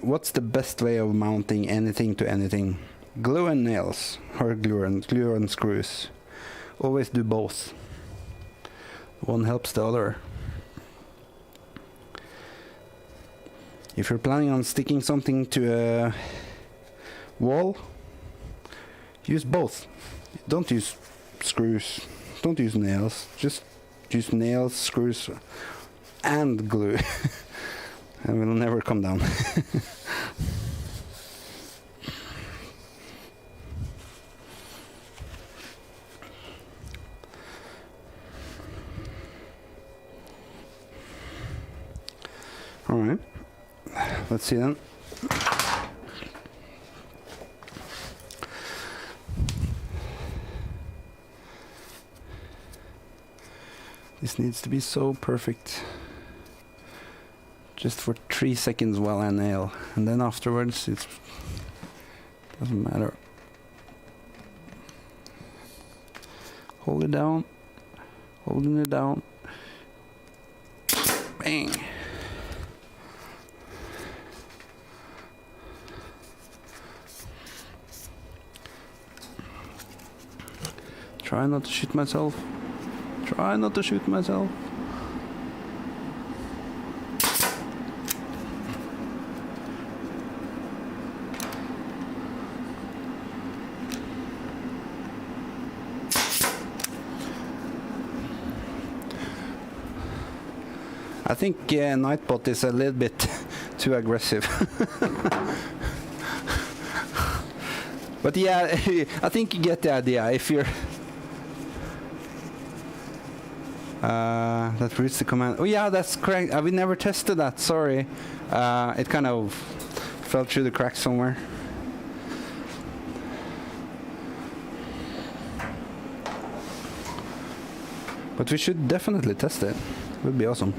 what's the best way of mounting anything to anything? Glue and nails, or glue and screws. Always do both. One helps the other. If you're planning on sticking something to a wall, use both. Don't use screws. Don't use nails. Just use nails, screws, and glue. And it'll never come down. All right. Let's see then. This needs to be so perfect. Just for 3 seconds while I nail, and then afterwards it doesn't matter. Hold it down, holding it down. Bang. Try not to shoot myself. Try not to shoot myself. I think Nightbot is a little bit too aggressive. But yeah, I think you get the idea. If you're that reads the command. Oh yeah, that's correct. We never tested that. Sorry, it kind of fell through the cracks somewhere. But we should definitely test it. It would be awesome.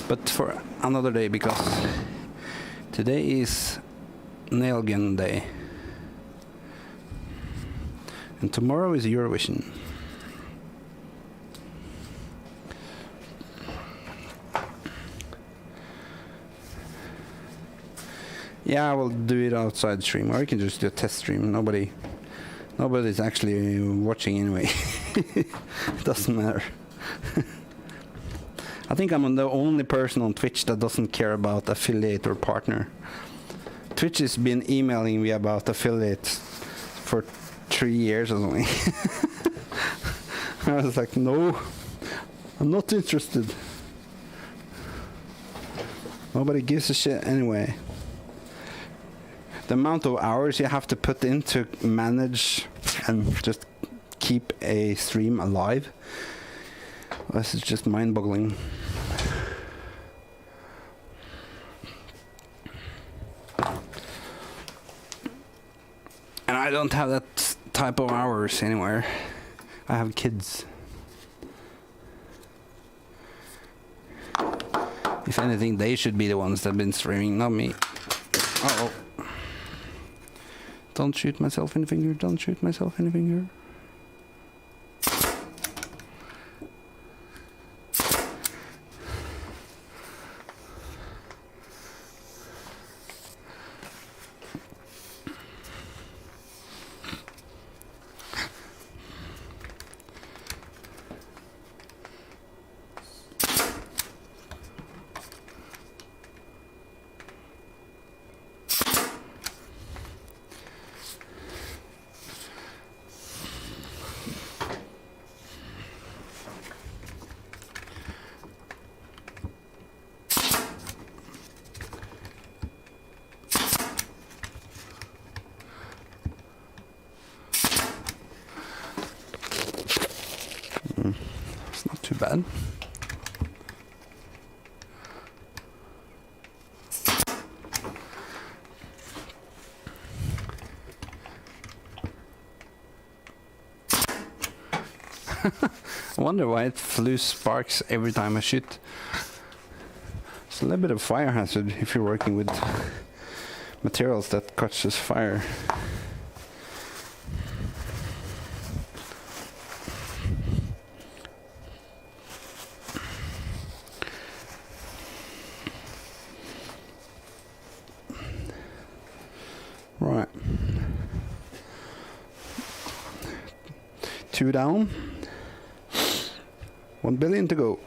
But for another day, because today is nail gun day. And tomorrow is Eurovision. Yeah, I will do it outside stream, or you can just do a test stream. Nobody's actually watching anyway. It doesn't matter. I think I'm the only person on Twitch that doesn't care about affiliate or partner. Twitch has been emailing me about affiliates for 3 years or something. I was like, no, I'm not interested. Nobody gives a shit anyway. The amount of hours you have to put in to manage and just keep a stream alive, this is just mind-boggling. And I don't have that type of hours anywhere. I have kids. If anything, they should be the ones that have been streaming, not me. Uh-oh. Don't shoot myself in the finger, don't shoot myself in the finger. It's not too bad. I wonder why it flew sparks every time I shoot. It's a little bit of fire hazard if you're working with materials that catches fire. Right. 2 down. 1 billion to go.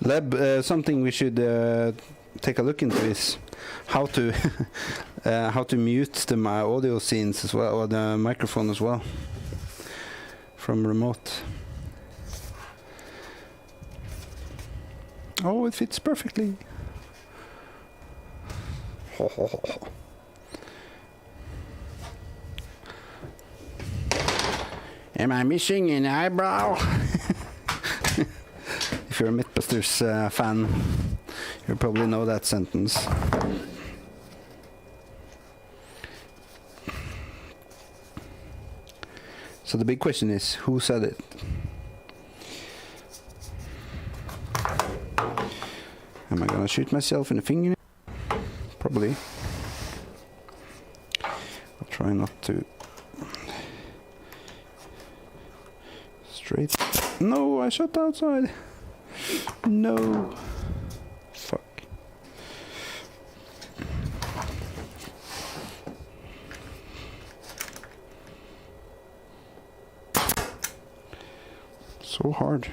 Leb, something we should take a look into is how to how to mute the audio scenes as well, or the microphone as well, from remote. Oh, it fits perfectly. Am I missing an eyebrow? If you're a Mythbusters fan, you probably know that sentence. So the big question is, who said it? Am I gonna shoot myself in the finger? Probably. I'll try not to. Straight. No, I shot outside. No. Fuck. So hard.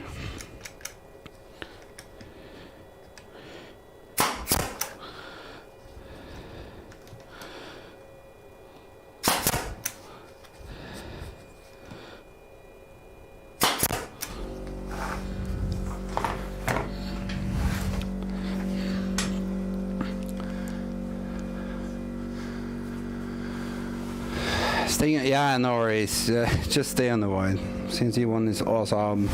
Yeah, no worries. Just stay on the wide. CNC1 is awesome.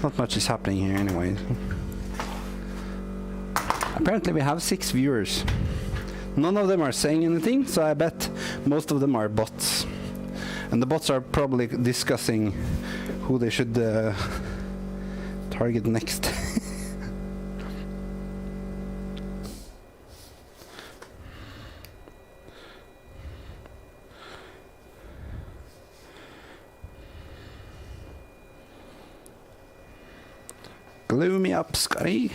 Not much is happening here anyway. Apparently we have 6 viewers. None of them are saying anything, so I bet most of them are bots. And the bots are probably discussing who they should target next. Glue me up, Scotty.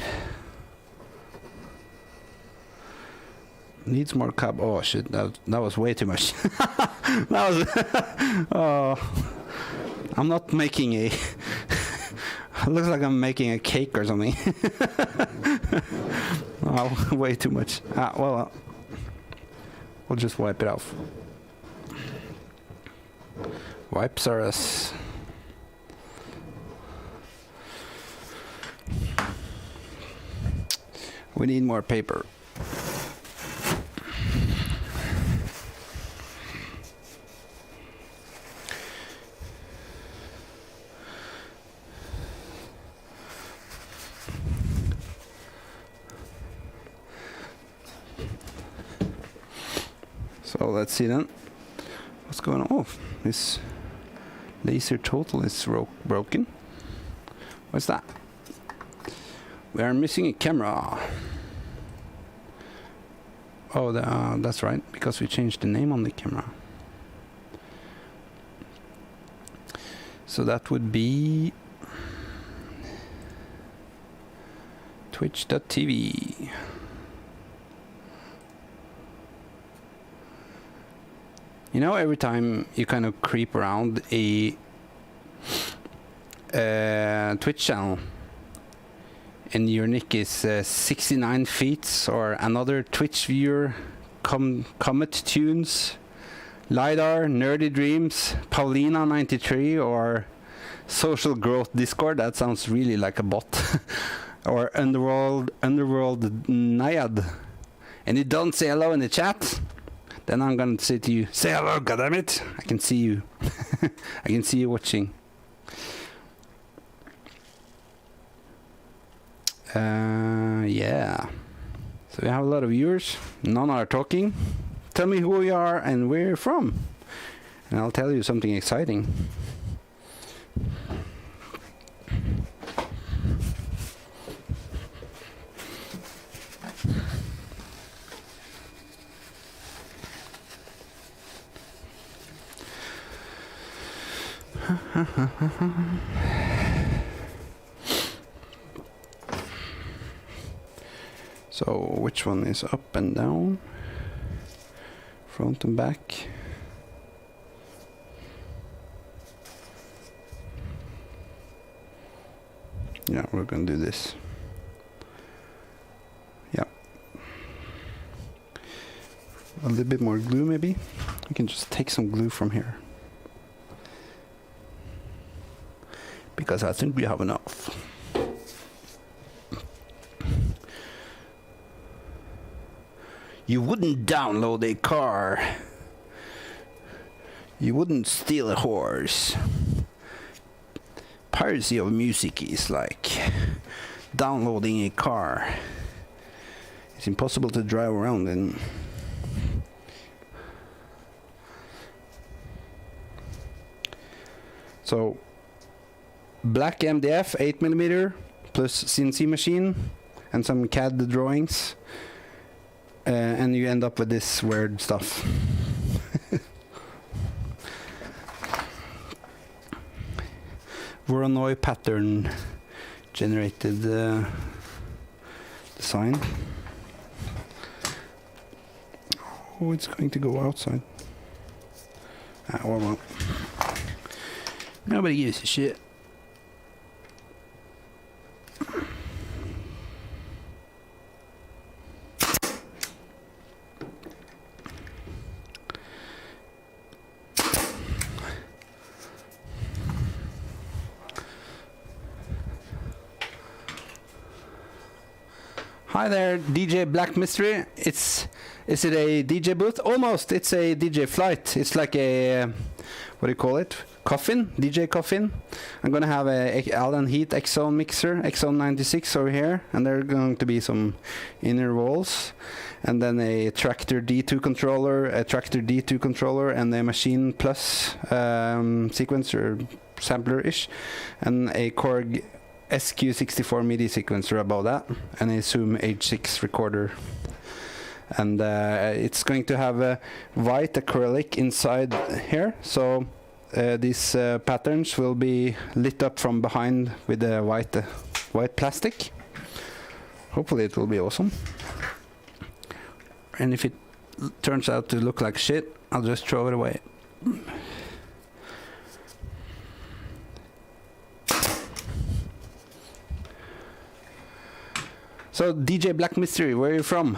Needs more cab. Oh shit, that was way too much. That was. Oh, I'm not making a. It looks like I'm making a cake or something. Oh, way too much. Well, we'll just wipe it off. Wipes are us. We need more paper. So let's see then. What's going on? Oh, this laser total is broken. What's that? We are missing a camera. Oh, that's right, because we changed the name on the camera. So that would be twitch.tv. You know, every time you kind of creep around a Twitch channel and your nick is 69 feet, or another Twitch viewer, Comet Tunes, Lidar, Nerdy Dreams, Paulina93, or Social Growth Discord, that sounds really like a bot, or Underworld Naiad, and you don't say hello in the chat, then I'm gonna say to you, say hello, goddammit! I can see you. I can see you watching. Yeah. So we have a lot of viewers. None are talking. Tell me who you are and where you're from, and I'll tell you something exciting. So which one is up and down? Front and back? Yeah, we're gonna do this. Yeah. A little bit more glue maybe? We can just take some glue from here, because I think we have enough. You wouldn't download a car. You wouldn't steal a horse. Piracy of music is like downloading a car. It's impossible to drive around in. So black MDF 8mm plus CNC machine and some CAD drawings, and you end up with this weird stuff. Voronoi pattern generated design. Oh, it's going to go outside. Well. Nobody gives a shit. Hi there, DJ Black Mystery. Is it a DJ booth? Almost. It's a DJ flight. It's like a what do you call it? Coffin, DJ coffin. I'm gonna have a Allen Heat Exxon mixer, Exxon 96 over here, and there are going to be some inner walls, and then a Tractor D2 controller, and a Machine Plus sequencer sampler-ish, and a Korg SQ64 MIDI sequencer above that, and a Zoom H6 recorder. And it's going to have a white acrylic inside here, so these patterns will be lit up from behind with the white plastic. Hopefully it will be awesome. And if it turns out to look like shit, I'll just throw it away. So DJ Black Mystery, where are you from?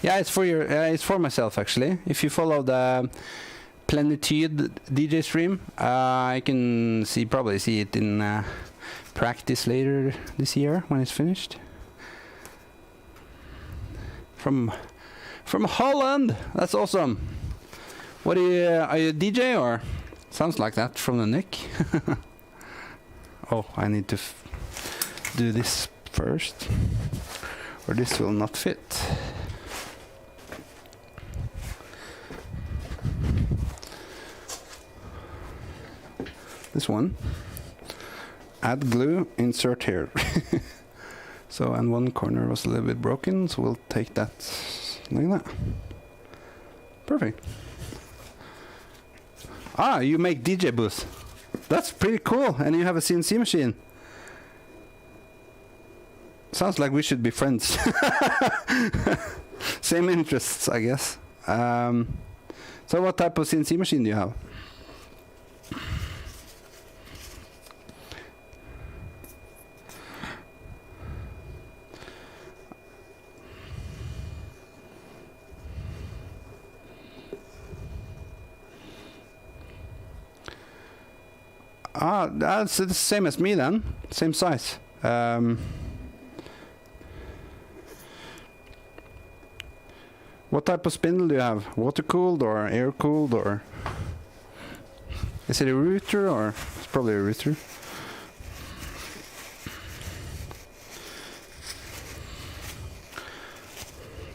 Yeah, it's for myself actually. If you follow the Plenitude DJ stream, I can probably see it in practice later this year when it's finished. From Holland, that's awesome. What are you a DJ or? Sounds like that from the nick. Oh, I need to do this first, or this will not fit. This one. Add glue, insert here. So, and one corner was a little bit broken, so we'll take that like that. Perfect. Ah, you make DJ booths. That's pretty cool. And you have a CNC machine. Sounds like we should be friends. Same interests, I guess. So what type of CNC machine do you have? Ah, that's the same as me then. Same size. What type of spindle do you have? Water cooled or air cooled, or is it a router, or it's probably a router?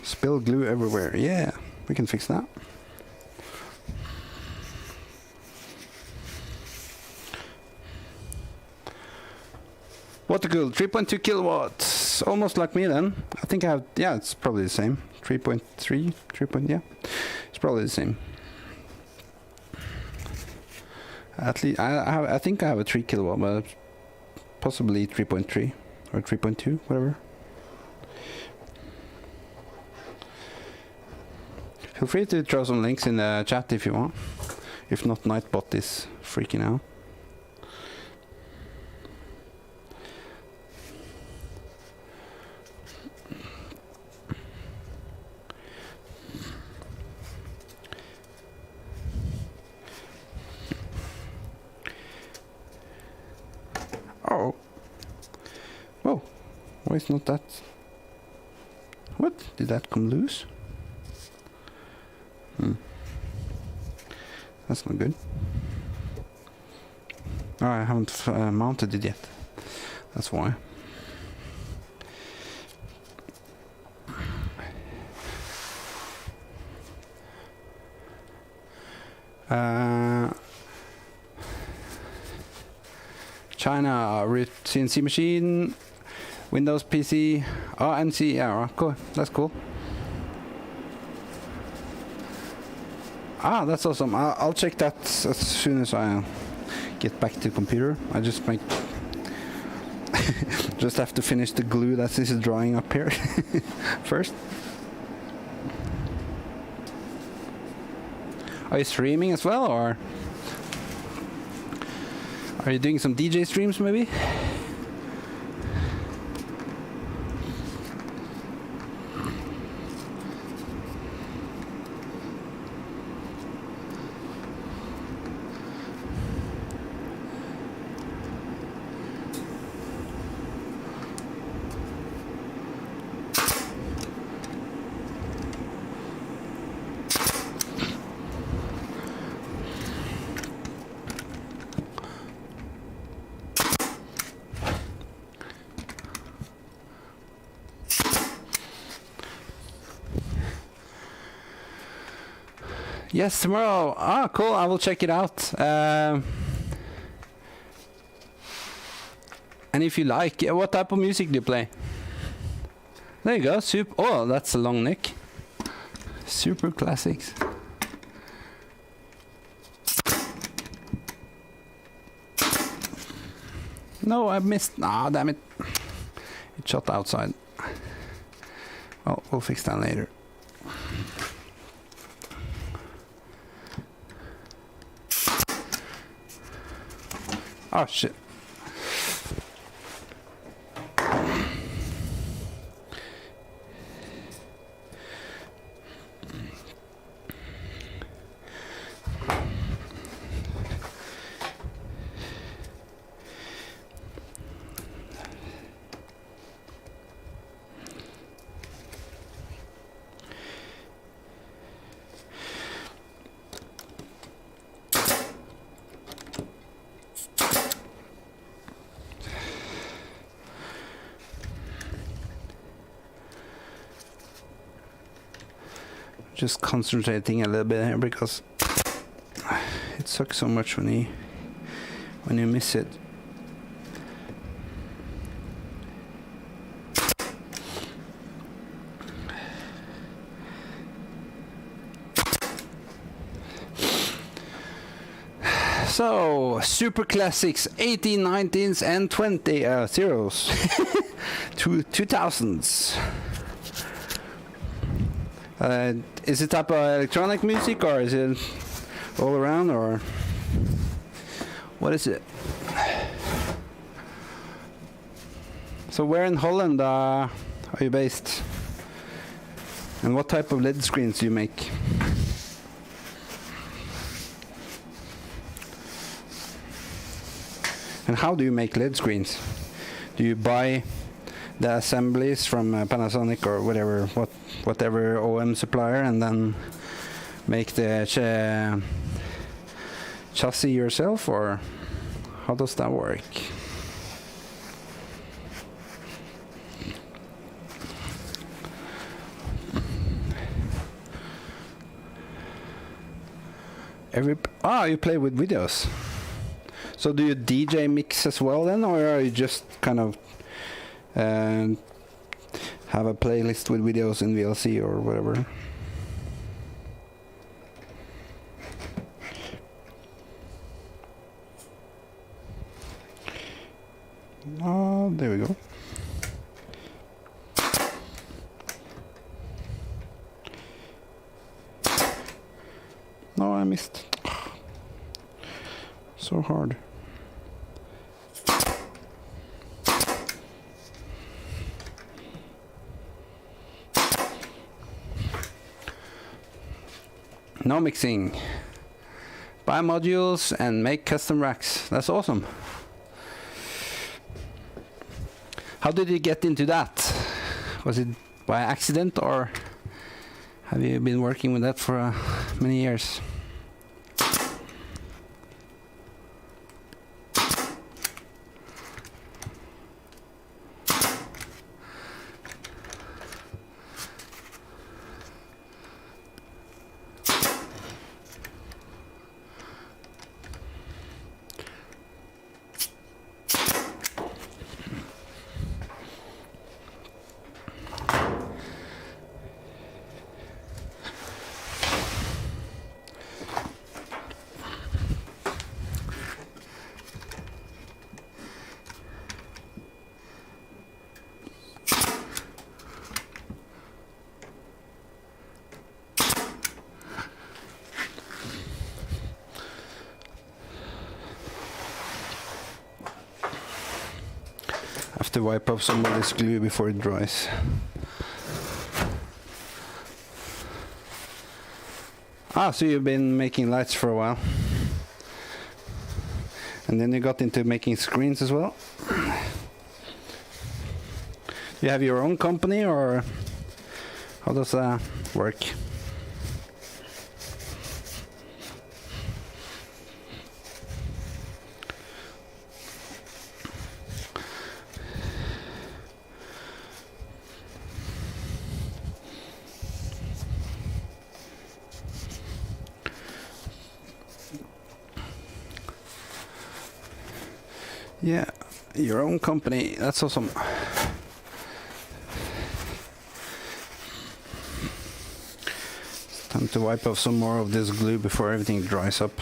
Spill glue everywhere. Yeah, we can fix that. Water cooled, 3.2 kilowatts, almost like me then. I think I have, yeah, it's probably the same. 3.3, yeah, it's probably the same. At least I think I have a 3 kilowatt, but possibly 3.3 or 3.2, whatever. Feel free to throw some links in the chat if you want. If not, Nightbot is freaking out. Oh. Whoa. Why is not that? What? Did that come loose? That's not good. Oh, I haven't mounted it yet. That's why. China CNC machine, Windows PC, NC, yeah, cool. That's cool. Ah, that's awesome. I'll check that as soon as I get back to the computer. I just Just have to finish the glue that is drying up here first. Are you streaming as well, or are you doing some DJ streams maybe? Yes, tomorrow. Ah, cool. I will check it out. And if you like, what type of music do you play? There you go. Super. Oh, that's a long neck. Super classics. No, I missed. Ah, damn it. It shot outside. Oh, we'll fix that later. Oh shit. Just concentrating a little bit here because it sucks so much when you miss it. So, super classics, 18, 19s and 20 zeros to 2000s. Is it type of electronic music, or is it all around, or what is it? So where in Holland are you based? And what type of LED screens do you make? And how do you make LED screens? Do you buy the assemblies from Panasonic or whatever OM supplier, and then make the chassis yourself, or how does that work? You play with videos. So do you DJ mix as well then, or are you just kind of have a playlist with videos in VLC or whatever? Oh, there we go. No, I missed. So hard. No mixing. Buy modules and make custom racks. That's awesome. How did you get into that? Was it by accident, or have you been working with that for many years? have to wipe off some of this glue before it dries. Ah, so you've been making lights for a while. And then you got into making screens as well. You have your own company, or how does that work? Yeah, your own company, that's awesome. It's time to wipe off some more of this glue before everything dries up.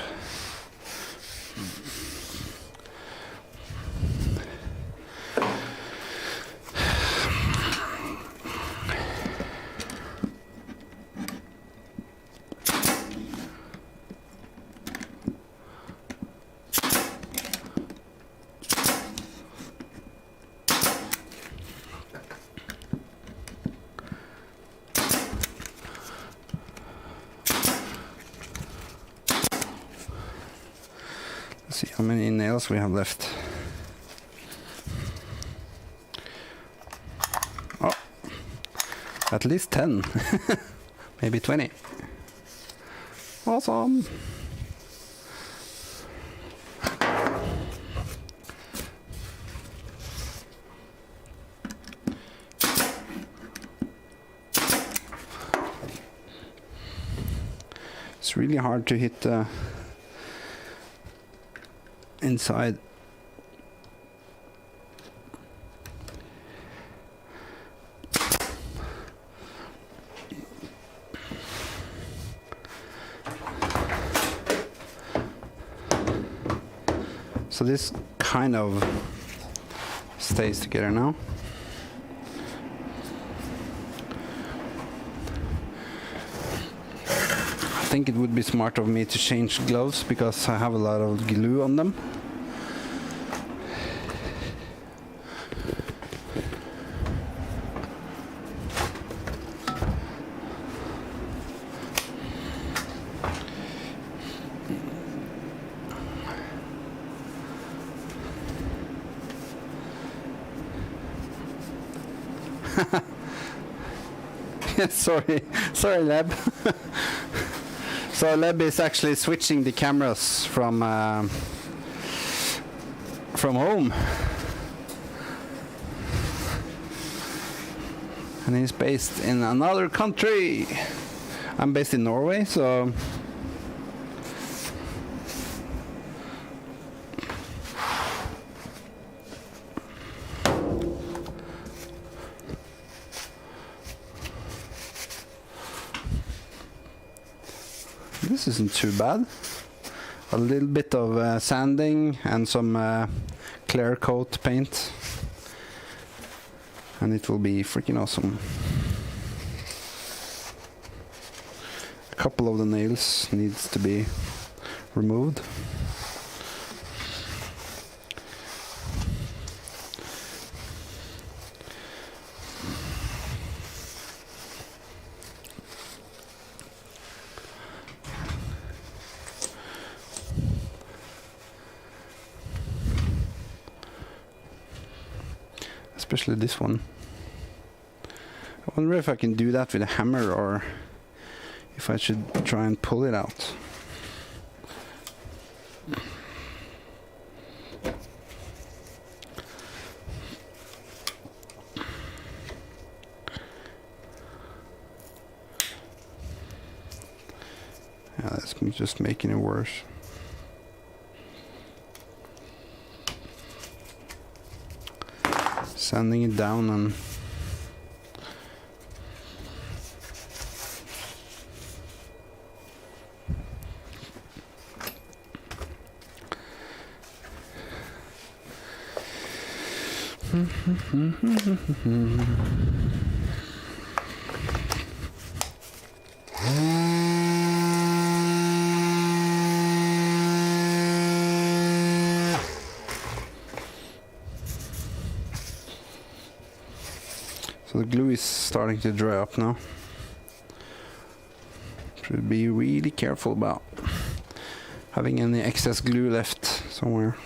See how many nails we have left. Oh, at least 10, maybe 20. Awesome. It's really hard to hit inside. So this kind of stays together now. I think it would be smart of me to change gloves because I have a lot of glue on them. Sorry, Leb. So Leb is actually switching the cameras from home, and he's based in another country. I'm based in Norway, so this isn't too bad. A little bit of sanding and some clear coat paint, and it will be freaking awesome. A couple of the nails needs to be removed. Especially this one. I wonder if I can do that with a hammer or if I should try and pull it out. Yeah, that's me just making it worse. Sanding it down and So the glue is starting to dry up now. Should be really careful about having any excess glue left somewhere.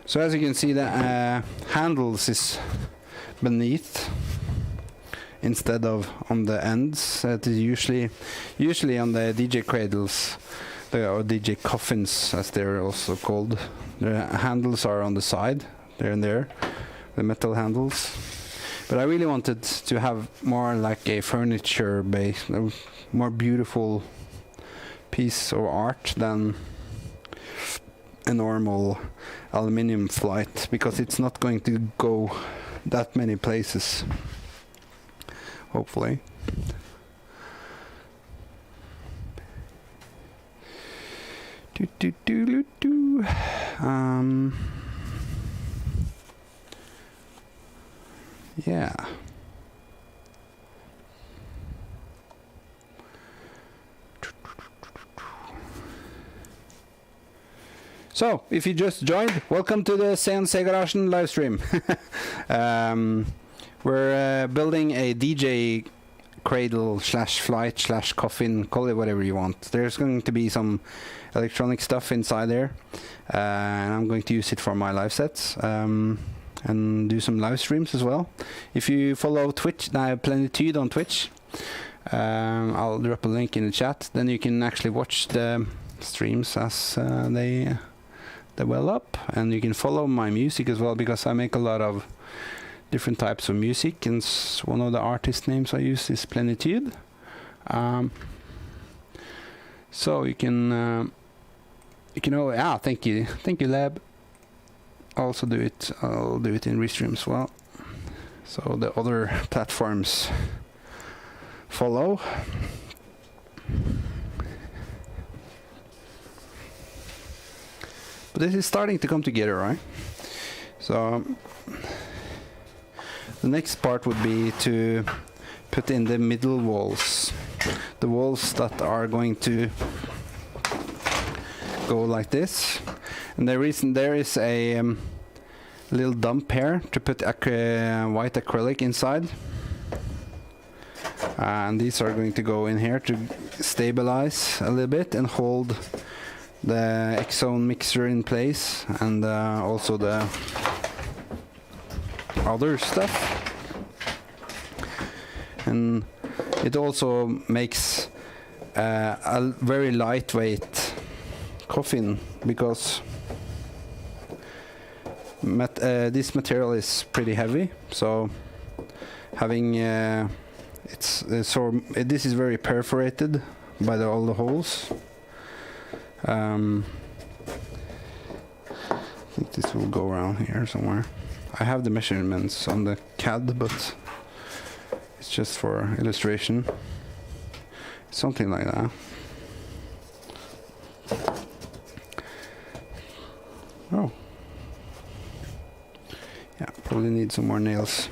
So as you can see, the handles is beneath instead of on the ends. It is usually on the DJ cradles, or DJ coffins as they're also called. The handles are on the side, there and there, the metal handles. But I really wanted to have more like a furniture base, a more beautiful piece of art than a normal aluminium flight, because it's not going to go that many places, hopefully. Yeah. So, if you just joined, welcome to the CNC Garasjen live stream. We're building a DJ cradle slash flight slash coffin, call it whatever you want. There's going to be some electronic stuff inside there, and I'm going to use it for my live sets, and do some live streams as well. If you follow Twitch, Plenitude on Twitch, I'll drop a link in the chat, then you can actually watch the streams as they develop, and you can follow my music as well, because I make a lot of different types of music, and one of the artist names I use is Plenitude. So you can thank you Lab. I'll do it in Restream as well, so the other platforms follow. But this is starting to come together, right? So the next part would be to put in the middle walls, the walls that are going to go like this. And the reason there is a little dump here to put white acrylic inside, and these are going to go in here to stabilize a little bit and hold the X-Zone mixer in place, and also the other stuff. And it also makes a very lightweight coffin, because this material is pretty heavy, so having this is very perforated by all the holes. I think this will go around here somewhere. I have the measurements on the CAD, but it's just for illustration. Something like that. Oh. Yeah, probably need some more nails.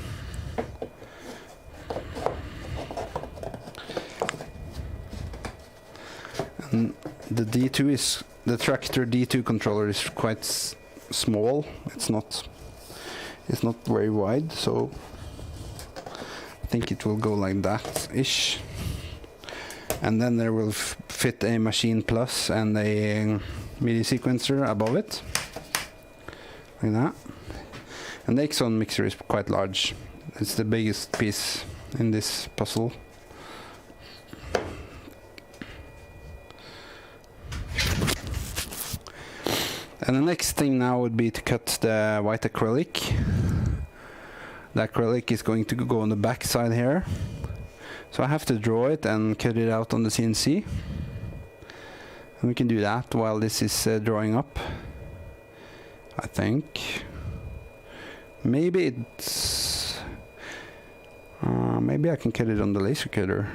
And the D2 is, the Tractor D2 controller is quite small. It's not very wide, so I think it will go like that ish. And then there will fit a Machine Plus and a MIDI sequencer above it, like that. And the X-Zone mixer is quite large. It's the biggest piece in this puzzle. And the next thing now would be to cut the white acrylic. The acrylic is going to go on the back side here. So I have to draw it and cut it out on the CNC. And we can do that while this is drawing up, I think. Maybe it's... maybe I can cut it on the laser cutter.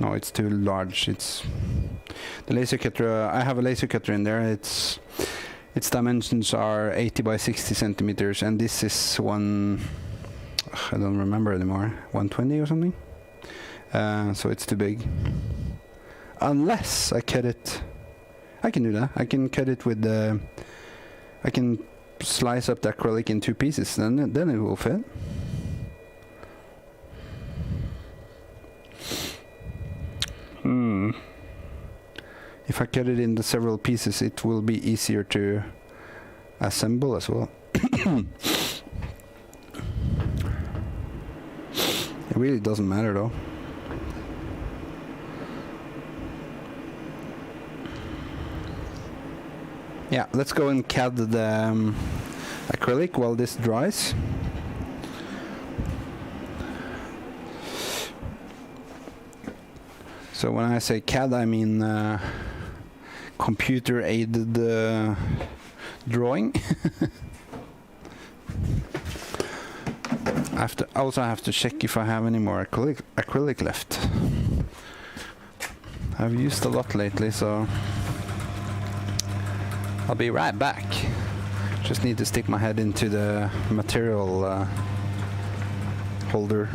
No, it's too large. It's the laser cutter. I have a laser cutter in there. Its dimensions are 80 by 60 centimeters, and this is one. I don't remember anymore. 120 or something. So it's too big. Unless I cut it I can do that. I can cut it with the... I can slice up the acrylic in 2 pieces, then it will fit. If I cut it into several pieces, it will be easier to assemble as well. It really doesn't matter though. Yeah, let's go and CAD the acrylic while this dries. So when I say CAD, I mean computer-aided drawing. I also have to check if I have any more acrylic left. I've used a lot lately, so I'll be right back. Just need to stick my head into the material holder.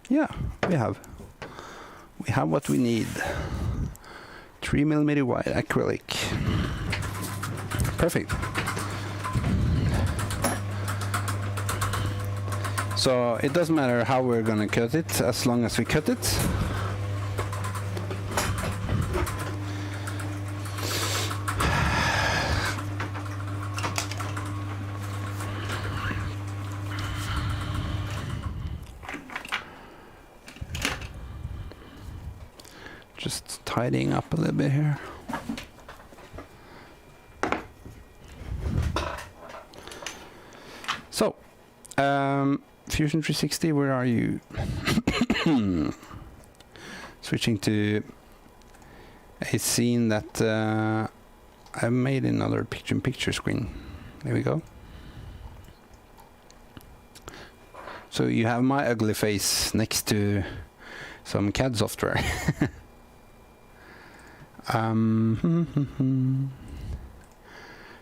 Yeah, we have what we need. 3mm wide acrylic. Perfect. So it doesn't matter how we're gonna cut it, as long as we cut it. Just tidying up a little bit here. So, Fusion 360, where are you? Switching to a scene that I've made another picture-in-picture screen. There we go. So you have my ugly face next to some CAD software.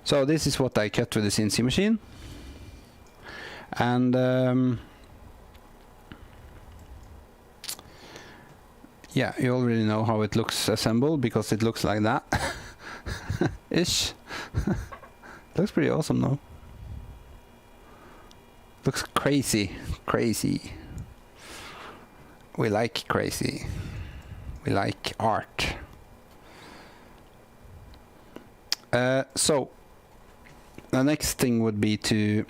So this is what I cut with the CNC machine, and yeah, you already know how it looks assembled because it looks like that. Ish. Looks pretty awesome though. Looks crazy. We like crazy. We like art. So the next thing would be to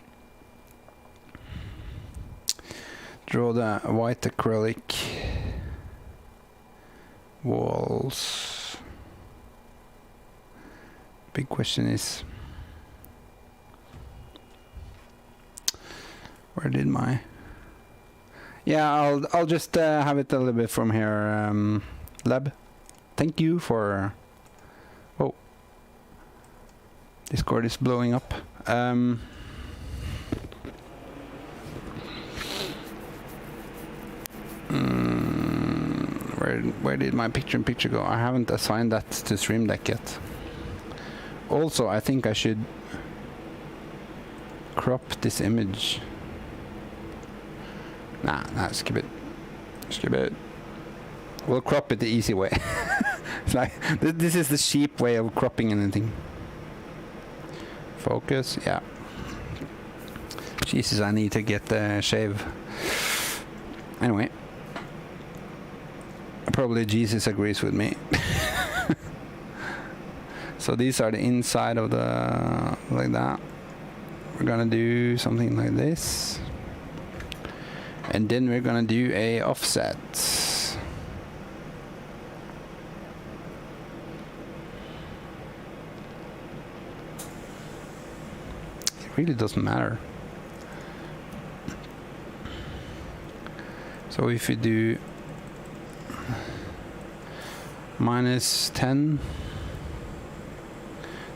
draw the white acrylic walls. Big question is, where did my... Yeah, I'll just have it a little bit from here, Lab. Thank you for... Oh. Discord is blowing up. Where did my picture-in-picture go? I haven't assigned that to Stream Deck yet. Also, I think I should crop this image. Nah, skip it. Skip it. We'll crop it the easy way. It's like this is the cheap way of cropping anything. Focus, yeah. Jesus, I need to get the shave. Anyway. Probably Jesus agrees with me. So these are the inside of the... like that. We're gonna do something like this. And then we're gonna do a offset. It really doesn't matter. So if you do -10,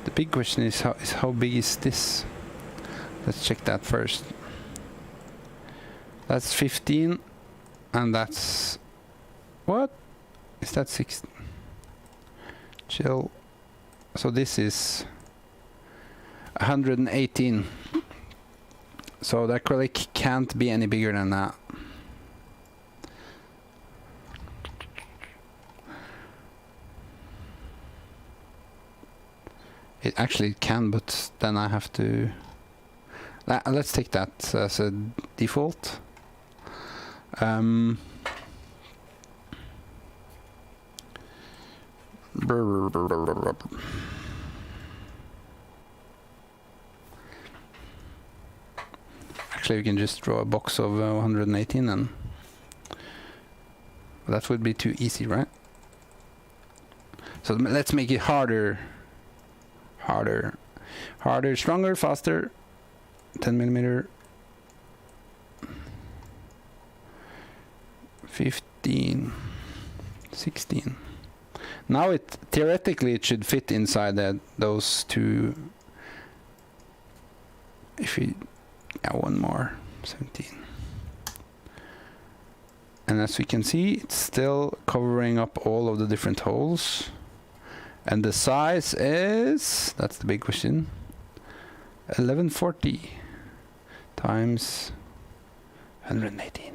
the big question is how big is this? Let's check that first. That's 15, and that's... what? Is that 6? Chill. So this is... 118. So the acrylic can't be any bigger than that. It actually can, but then I have to... let's take that as a default. Actually, we can just draw a box of 118 then. That would be too easy, right? So let's make it harder. Harder, stronger, faster. 10 millimeter. 15, 16. Now it theoretically it should fit inside those two. If we, yeah, one more, 17. And as we can see, it's still covering up all of the different holes. And the size is, that's the big question, 1140 times 118.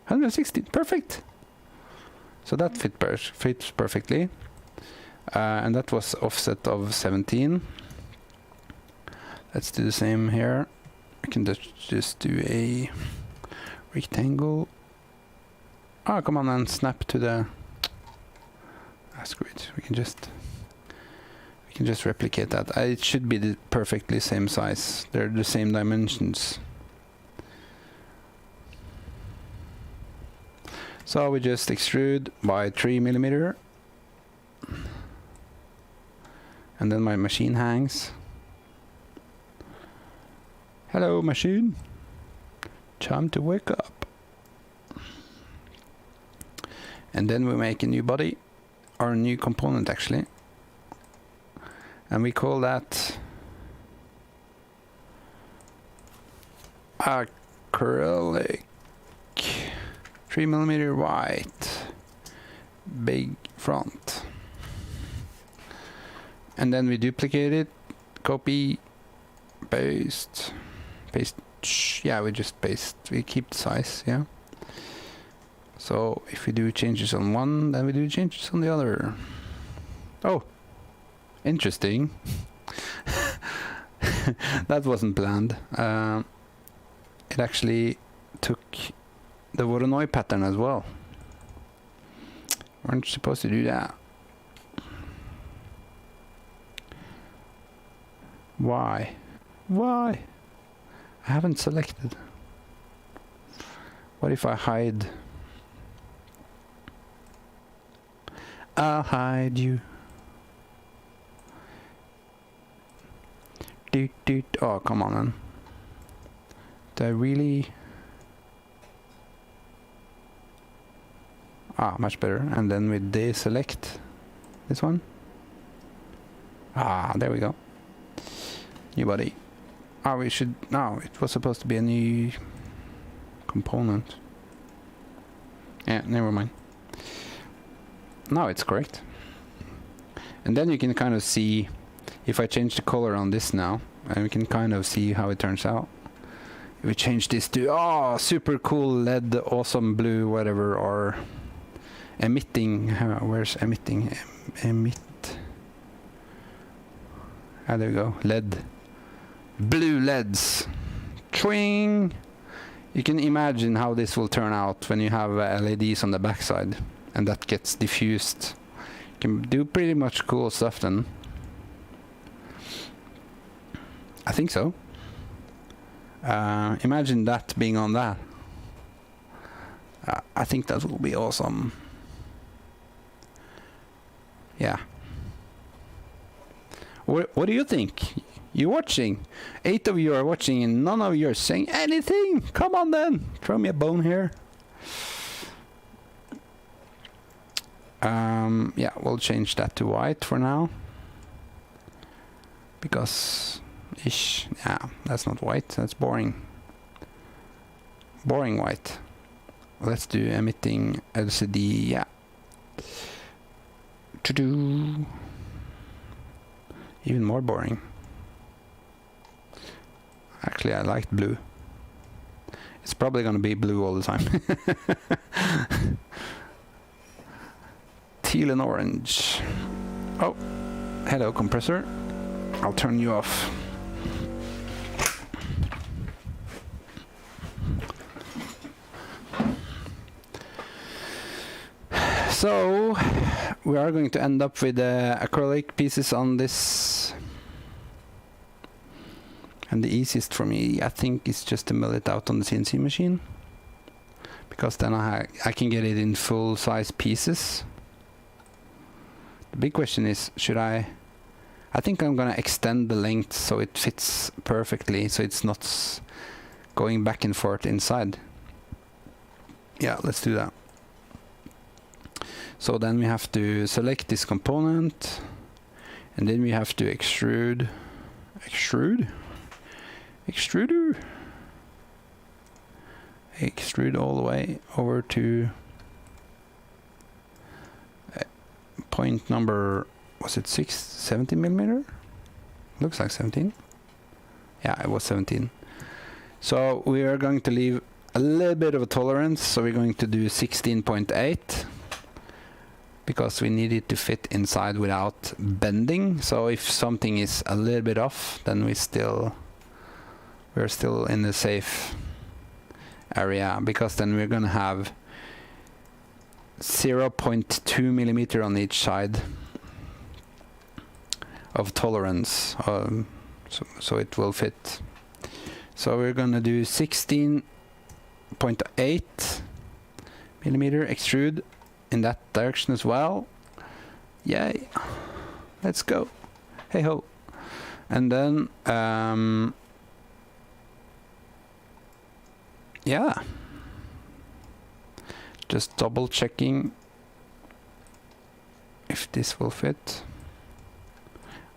116, perfect. So that fits perfectly. And that was offset of 17. Let's do the same here. I can just do a rectangle. Oh, come on and snap to the... screw it. We can just replicate that. It should be the perfectly same size. They're the same dimensions. So we just extrude by 3 millimeter, and then my machine hangs. Hello, machine. Time to wake up. And then we make a new body. Our new component actually, and we call that acrylic, 3 millimeter white, big front, and then we duplicate it, copy, paste. Yeah, we just paste. We keep the size. Yeah. So if we do changes on one, then we do changes on the other. Oh, interesting. That wasn't planned. It actually took the Voronoi pattern as well. Weren't supposed to do that. Why? Why? I haven't selected. What if I hide? I'll hide you. Oh, come on, man. Do I really? Ah, much better. And then we deselect this one. Ah, there we go. New body. Ah, we should... No, it was supposed to be a new component. Yeah, never mind. Now it's correct. And then you can kind of see, if I change the color on this now, and we can kind of see how it turns out. If we change this to, oh, super cool LED, awesome blue, whatever, or emitting, where's emitting? Emit. Ah, there we go, LED. Blue LEDs. Twing! You can imagine how this will turn out when you have LEDs on the backside. And that gets diffused. You can do pretty much cool stuff then. I think so. Imagine that being on that. I think that will be awesome. Yeah. What do you think? You're watching. 8 of you are watching and none of you are saying anything. Come on then. Throw me a bone here. Yeah, we'll change that to white for now. Because, yeah, that's not white, that's boring. Boring white. Let's do emitting LCD, yeah. To do even more boring. Actually, I liked blue. It's probably gonna be blue all the time. Teal and orange. Oh, hello compressor. I'll turn you off. So we are going to end up with acrylic pieces on this, and the easiest for me I think is just to mill it out on the CNC machine, because then I can get it in full size pieces. The big question is, should I think I'm gonna extend the length so it fits perfectly, so it's not going back and forth inside. Yeah, let's do that. So then we have to select this component, and then we have to extruder all the way over to point number, was it 17 millimeter? Looks like 17. Yeah, it was 17. So we are going to leave a little bit of a tolerance, so we're going to do 16.8. Because we need it to fit inside without bending. So if something is a little bit off, then we're still in the safe area, because then we're gonna have 0.2 millimeter on each side of tolerance, so it will fit. So we're gonna do 16.8 millimeter extrude in that direction as well. Yay, let's go. Hey ho. And then yeah, just double checking if this will fit.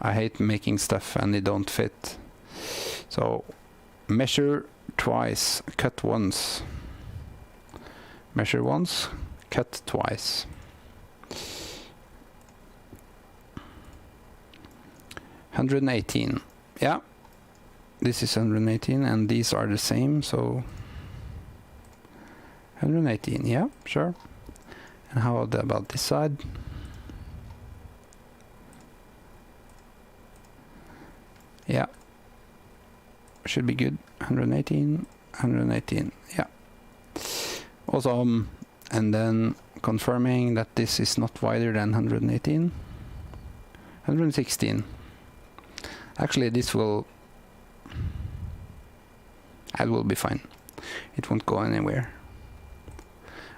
I hate making stuff and they don't fit. So measure twice, cut once. Measure once, cut twice. 118. Yeah, this is 118 and these are the same, so 118. Yeah, sure. And how about this side? Yeah, should be good. 118, 118. Yeah, awesome. And then confirming that this is not wider than 118. 116. Actually, it will be fine. It won't go anywhere.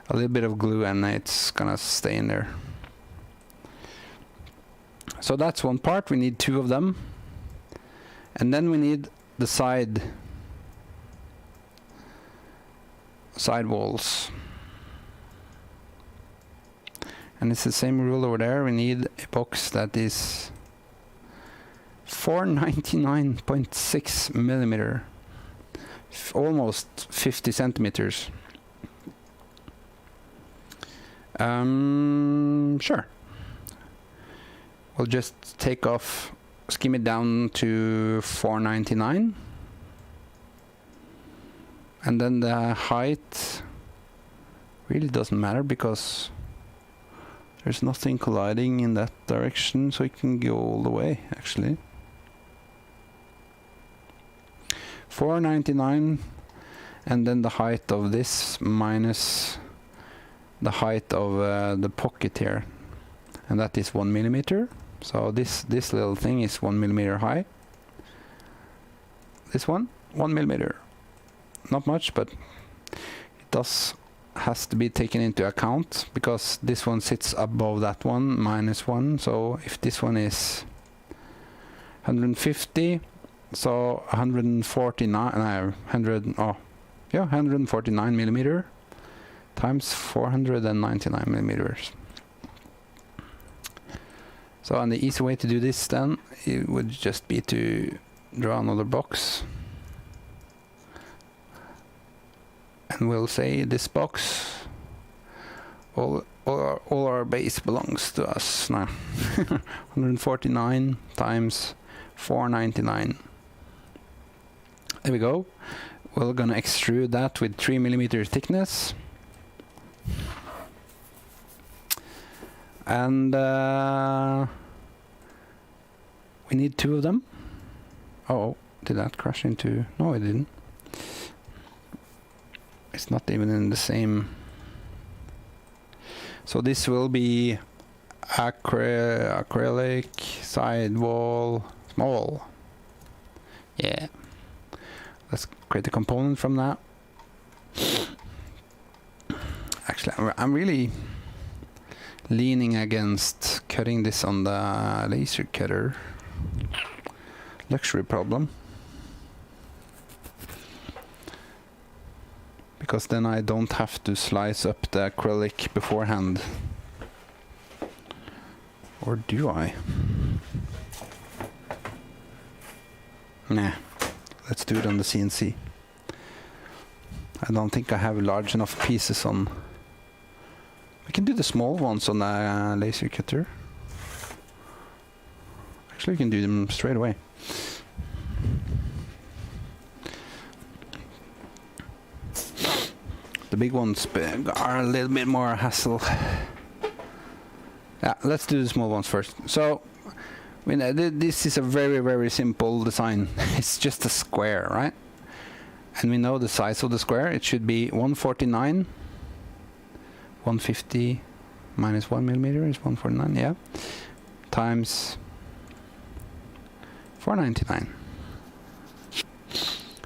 A little bit of glue and it's gonna stay in there. So that's one part. We need two of them. And then we need the side walls. And it's the same rule over there. We need a box that is 499.6 millimeter, almost 50 centimeters. Sure. We'll just skim it down to 499. And then the height really doesn't matter because there's nothing colliding in that direction, so it can go all the way, actually. 499, and then the height of this minus the height of the pocket here, and that is 1 millimeter. So this little thing is 1 millimeter high. This one, 1 millimeter. Not much, but it has to be taken into account because this one sits above that one, -1. So if this one is 150, so 149 millimeter times 499 millimeters. So, and the easy way to do this then, it would just be to draw another box. And we'll say this box, all our base belongs to us now. 149 times 499. There we go. We're gonna extrude that with 3mm thickness. And we need 2 of them. Oh, did that crash into... No, it didn't. It's not even in the same... So this will be acrylic sidewall small. Yeah. Let's create a component from that. Actually, I'm really leaning against cutting this on the laser cutter. Luxury problem. Because then I don't have to slice up the acrylic beforehand. Or do I? Nah. Let's do it on the CNC. I don't think I have large enough pieces on... We can do the small ones on the laser cutter. Actually, we can do them straight away. The big ones are a little bit more hassle. Yeah, let's do the small ones first. So, I mean, this is a very, very simple design. It's just a square, right? And we know the size of the square. It should be 149. 150 minus 1mm is 149, yeah. Times 499.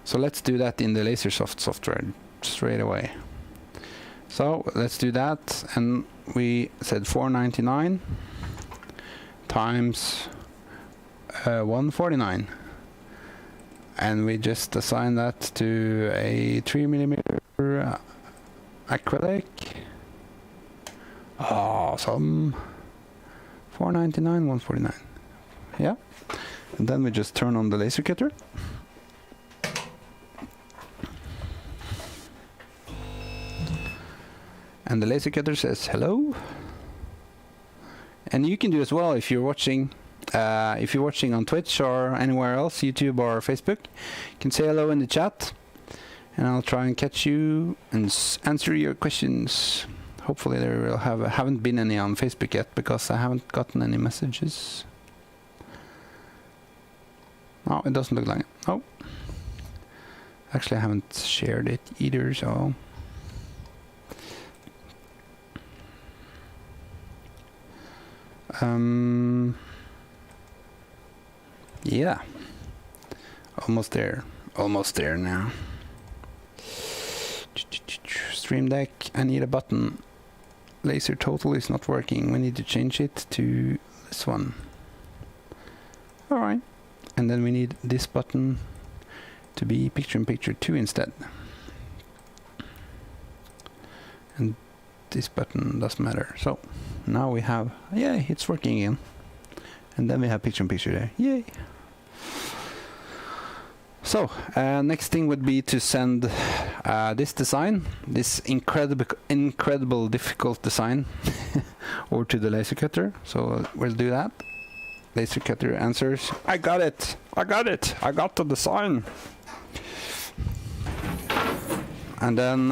So let's do that in the LaserSoft software straight away. So let's do that, and we said 499 times 149, and we just assign that to a 3mm acrylic. Awesome. 499, 149. Yeah. And then we just turn on the laser cutter. And the laser cutter says hello. And you can do as well if you're watching on Twitch or anywhere else, YouTube or Facebook. You can say hello in the chat, and I'll try and catch you and answer your questions. Hopefully there will haven't been any on Facebook yet, because I haven't gotten any messages. No, it doesn't look like it. Oh. Actually, I haven't shared it either, so... Yeah. Almost there. Almost there now. Stream Deck, I need a button. Laser total is not working. We need to change it to this one. Alright. And then we need this button to be picture-in-picture 2 instead. And this button doesn't matter. So now we have, yeah, it's working again. And then we have picture-in-picture there. Yay! So next thing would be to send this design, this incredible difficult design, over to the laser cutter. So we'll do that. Laser cutter answers, I got it! I got it! I got the design! And then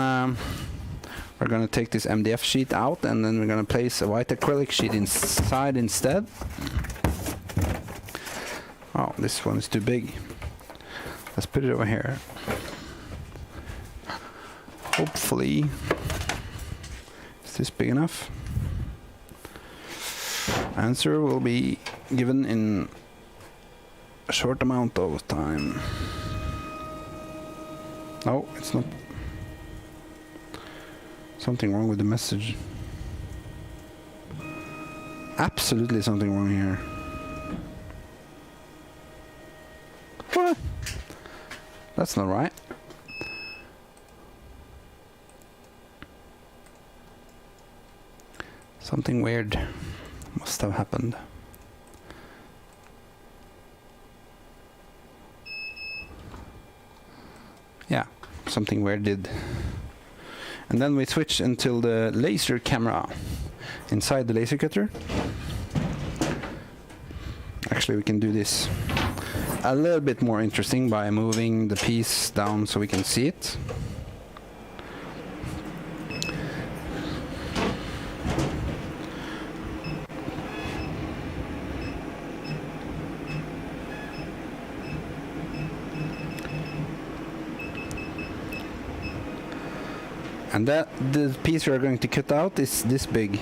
we're going to take this MDF sheet out, and then we're going to place a white acrylic sheet inside instead. Oh, this one is too big. Let's put it over here. Hopefully, is this big enough? Answer will be given in a short amount of time. No, it's not. Something wrong with the message. Absolutely something wrong here. What? That's not right. Something weird must have happened. Yeah, something weird did. And then we switch until the laser camera inside the laser cutter. Actually, we can do this. a little bit more interesting by moving the piece down so we can see it. And that the piece we are going to cut out is this big.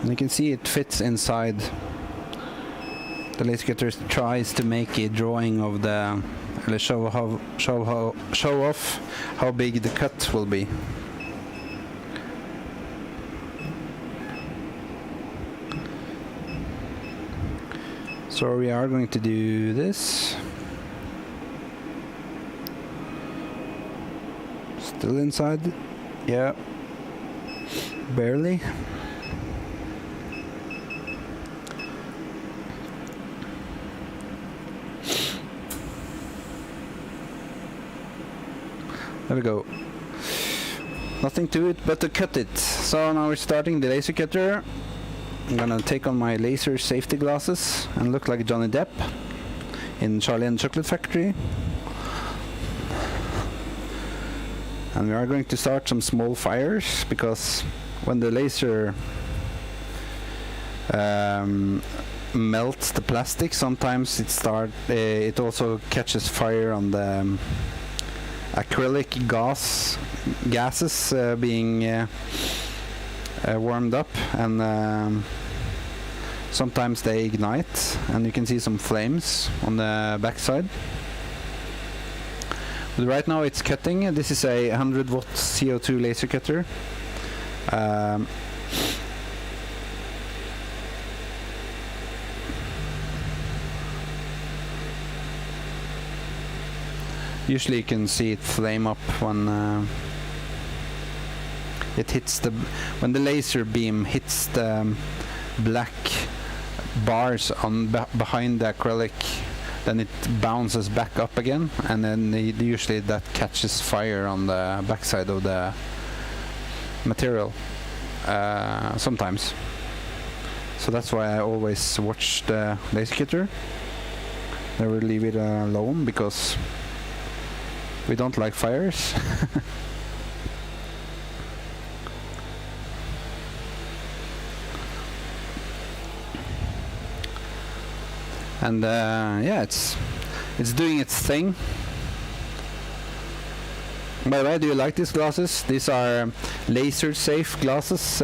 And you can see it fits inside. The laser cutter tries to make a drawing of the, show off how big the cut will be. So we are going to do this. Still inside? Yeah. Barely. There we go. Nothing to it but to cut it. So now we're starting the laser cutter. I'm gonna take on my laser safety glasses and look like Johnny Depp in Charlie and the Chocolate Factory. And we are going to start some small fires, because when the laser melts the plastic, sometimes it also catches fire on the acrylic gases being warmed up, and sometimes they ignite, and you can see some flames on the backside. But right now it's cutting. This is a 100 watt CO2 laser cutter. Usually you can see it flame up when it hits when the laser beam hits the black bars on behind the acrylic. Then it bounces back up again, and then usually that catches fire on the backside of the material. Sometimes. So that's why I always watch the laser cutter. Never leave it alone, because we don't like fires. And yeah, it's doing its thing. By the way, do you like these glasses? These are laser safe glasses.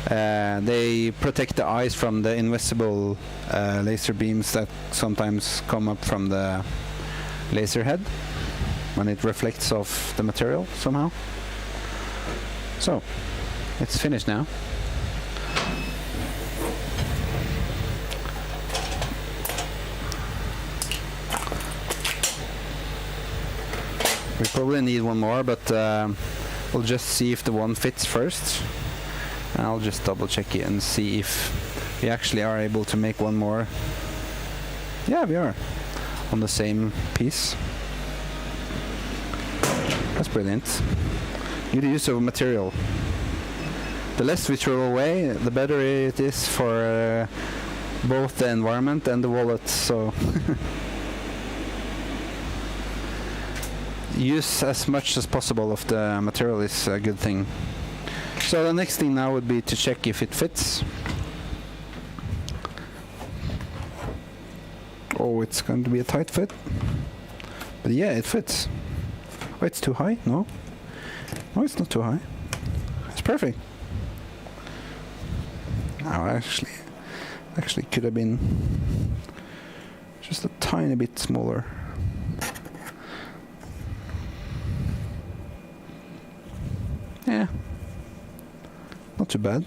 They protect the eyes from the invisible laser beams that sometimes come up from the laser head when it reflects off the material somehow. So, it's finished now. We probably need one more, but we'll just see if the one fits first. And I'll just double check it and see if we actually are able to make one more. Yeah, we are. On the same piece. That's brilliant. Good use of material. The less we throw away, the better it is for both the environment and the wallet, so... Use as much as possible of the material is a good thing. So the next thing now would be to check if it fits. Oh, it's going to be a tight fit. But yeah, it fits. Oh, it's too high? No. No, it's not too high. It's perfect. No, actually could have been just a tiny bit smaller. Yeah, not too bad.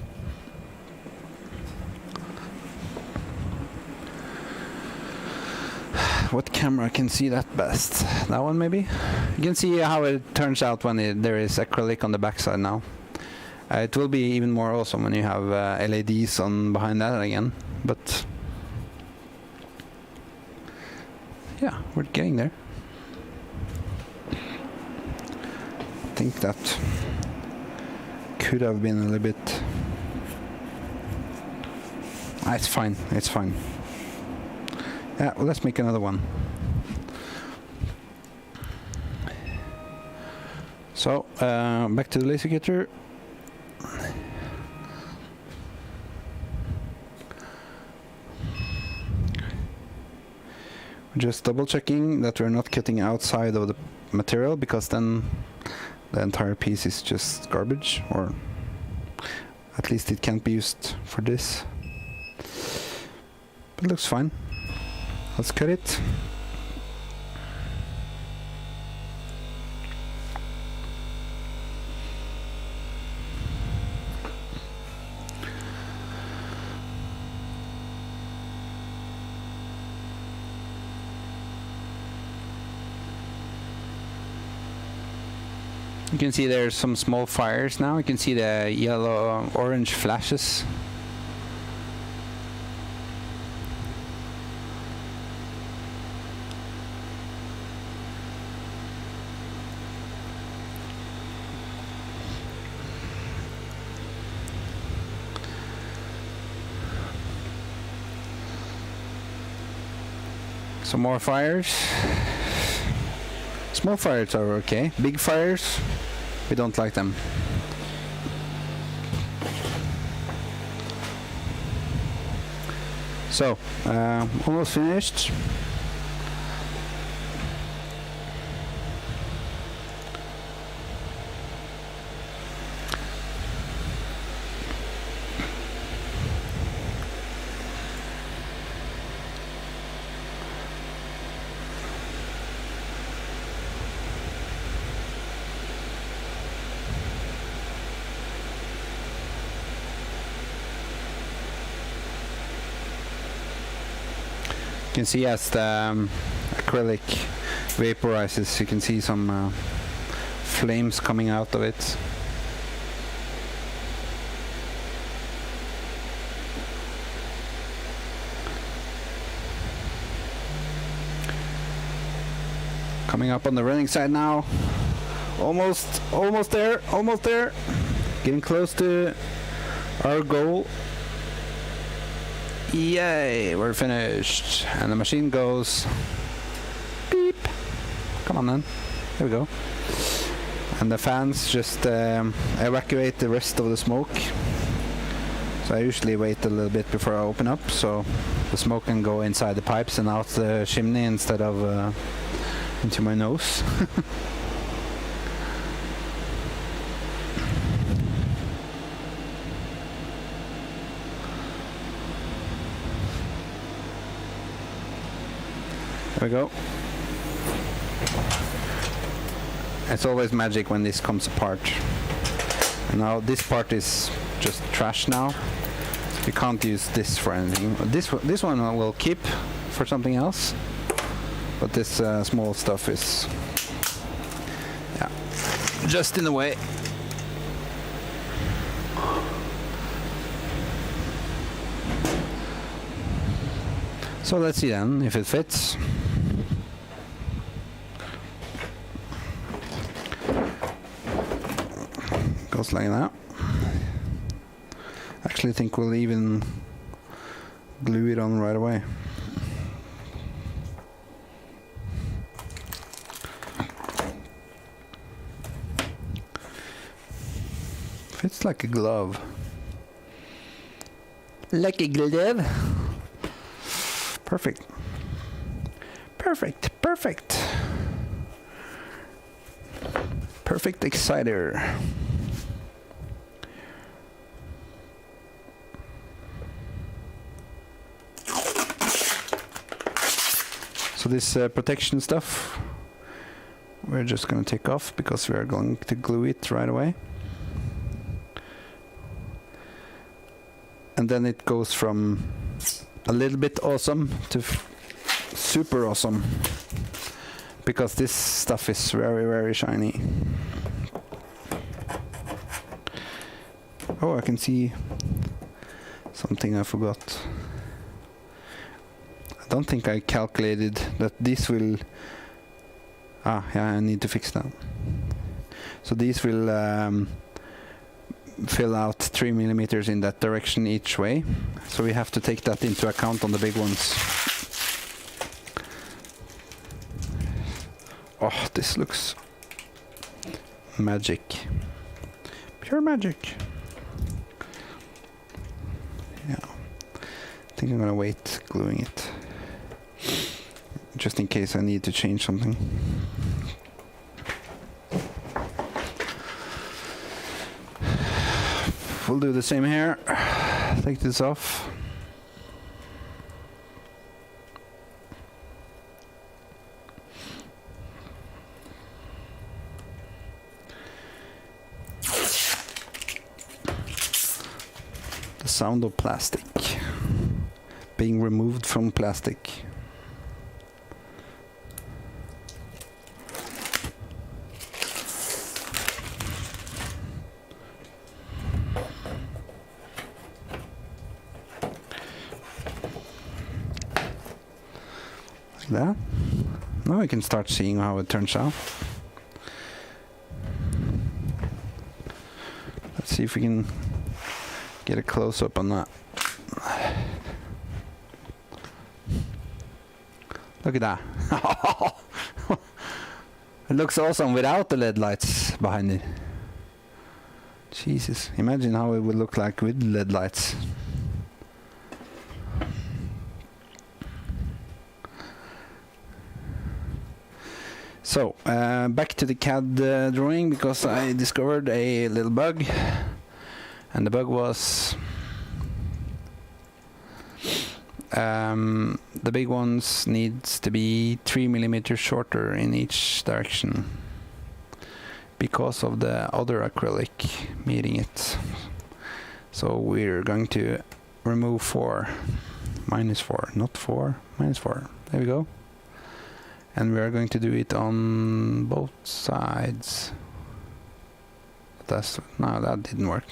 What camera can see that best? That one maybe? You can see how it turns out when there is acrylic on the backside now. It will be even more awesome when you have LEDs on behind that again, but yeah, we're getting there. I think that could have been a little bit... it's fine, it's fine. Yeah, well, let's make another one. So, back to the laser cutter. Just double checking that we're not cutting outside of the material, because then the entire piece is just garbage, or at least it can't be used for this. But it looks fine. Let's cut it. You can see there's some small fires now. You can see the yellow orange flashes. Some more fires. Small fires are okay. Big fires, we don't like them. So, almost finished. You can see as the acrylic vaporizes, you can see some flames coming out of it. Coming up on the running side now. Almost there, almost there. Getting close to our goal. Yay, we're finished. And the machine goes beep. Come on then. There we go. And the fans just evacuate the rest of the smoke. So I usually wait a little bit before I open up, so the smoke can go inside the pipes and out the chimney instead of into my nose. There we go. It's always magic when this comes apart. And now this part is just trash now. You can't use this for anything. This one I will keep for something else. But this small stuff is, yeah, just in the way. So let's see then if it fits. Goes like that. Actually, think we'll even glue it on right away. Fits like a glove. Like a glove. Perfect. Perfect. Perfect. Perfect exciter. So this protection stuff, we're just going to take off because we are going to glue it right away. And then it goes from a little bit awesome to super awesome, because this stuff is very, very shiny. Oh, I can see something I forgot. I don't think I calculated that this will... Ah, yeah, I need to fix that. So these will fill out 3 millimeters in that direction each way. So we have to take that into account on the big ones. Oh, this looks magic. Pure magic. Yeah. I think I'm gonna wait gluing it. Just in case I need to change something. We'll do the same here. Take this off. The sound of plastic being removed from plastic. Like that. Now we can start seeing how it turns out. Let's see if we can get a close-up on that. Look at that. It looks awesome without the LED lights behind it. Jesus, imagine how it would look like with LED lights. So, back to the CAD drawing, because I discovered a little bug. And the bug was the big ones needs to be 3 millimeters shorter in each direction because of the other acrylic meeting it. So we're going to remove 4, minus 4, not 4, minus 4. There we go. And we are going to do it on both sides. No, that didn't work.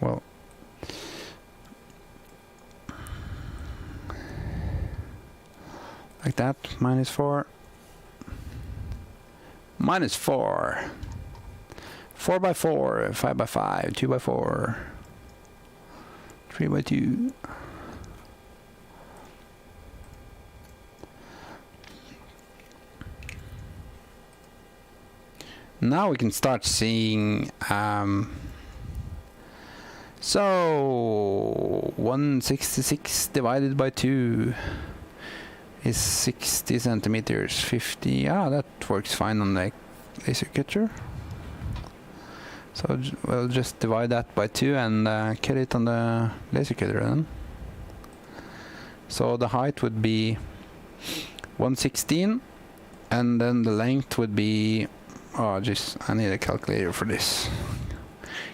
Well, like that, minus 4, minus 4, 4 by 4, 5 by 5, 2 by 4, 3 by 2. Now we can start seeing so 166 divided by 2 is 60 centimeters, 50. Yeah, that works fine on the laser cutter. So we'll just divide that by 2 and cut it on the laser cutter then. So the height would be 116, and then the length would be, oh jeez, I need a calculator for this.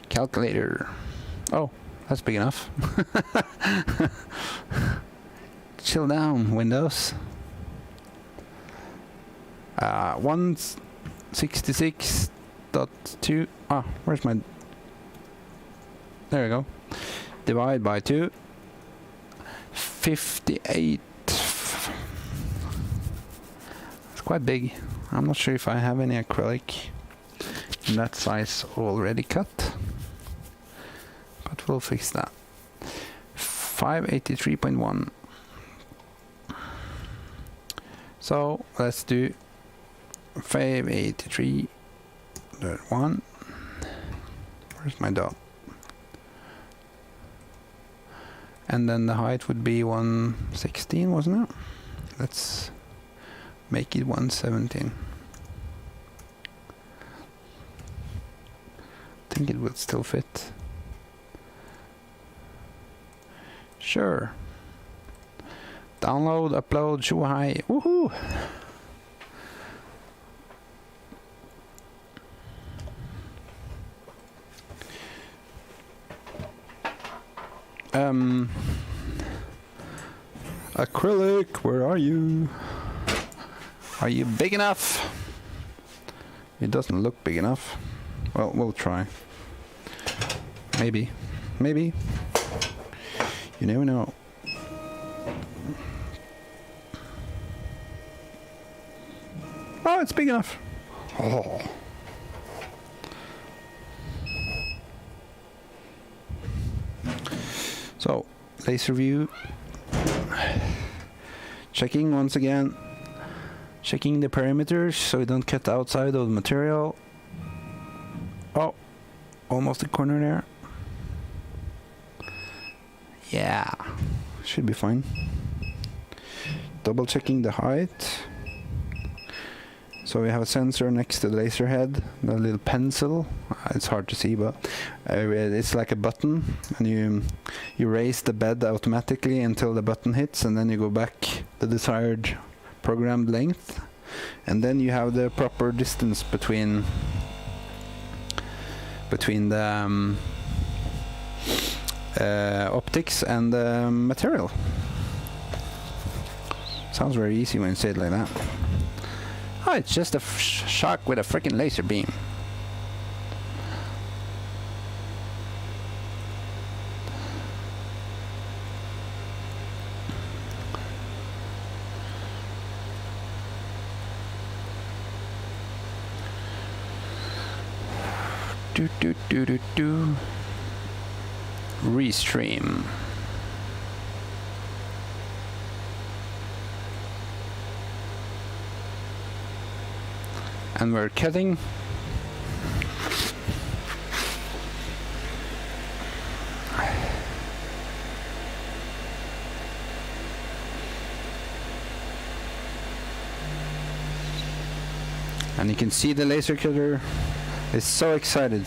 Calculator. Oh, that's big enough. Chill down, Windows. 166.2. Ah, where's my... There we go. Divide by 2. 58. It's quite big. I'm not sure if I have any acrylic in that size already cut. But we'll fix that. 583.1. So let's do 583.1. Where's my dot? And then the height would be 116, wasn't it? Let's make it 117. I think it would still fit. Sure. Download, upload, show high. Woohoo! Acrylic, where are you? Are you big enough? It doesn't look big enough. Well, we'll try. Maybe. Maybe. You never know. Oh, it's big enough. Oh. So, laser view. Checking once again. Checking the perimeters so we don't cut the outside of the material. Oh, almost the corner there. Yeah, should be fine. Double checking the height. So we have a sensor next to the laser head, the little pencil. It's hard to see, but it's like a button, and you raise the bed automatically until the button hits, and then you go back the desired programmed length, and then you have the proper distance between the optics and the material. Sounds very easy when you say it like that. Oh, it's just a shark with a freaking laser beam. Restream. And we're cutting. And you can see the laser cutter is so excited.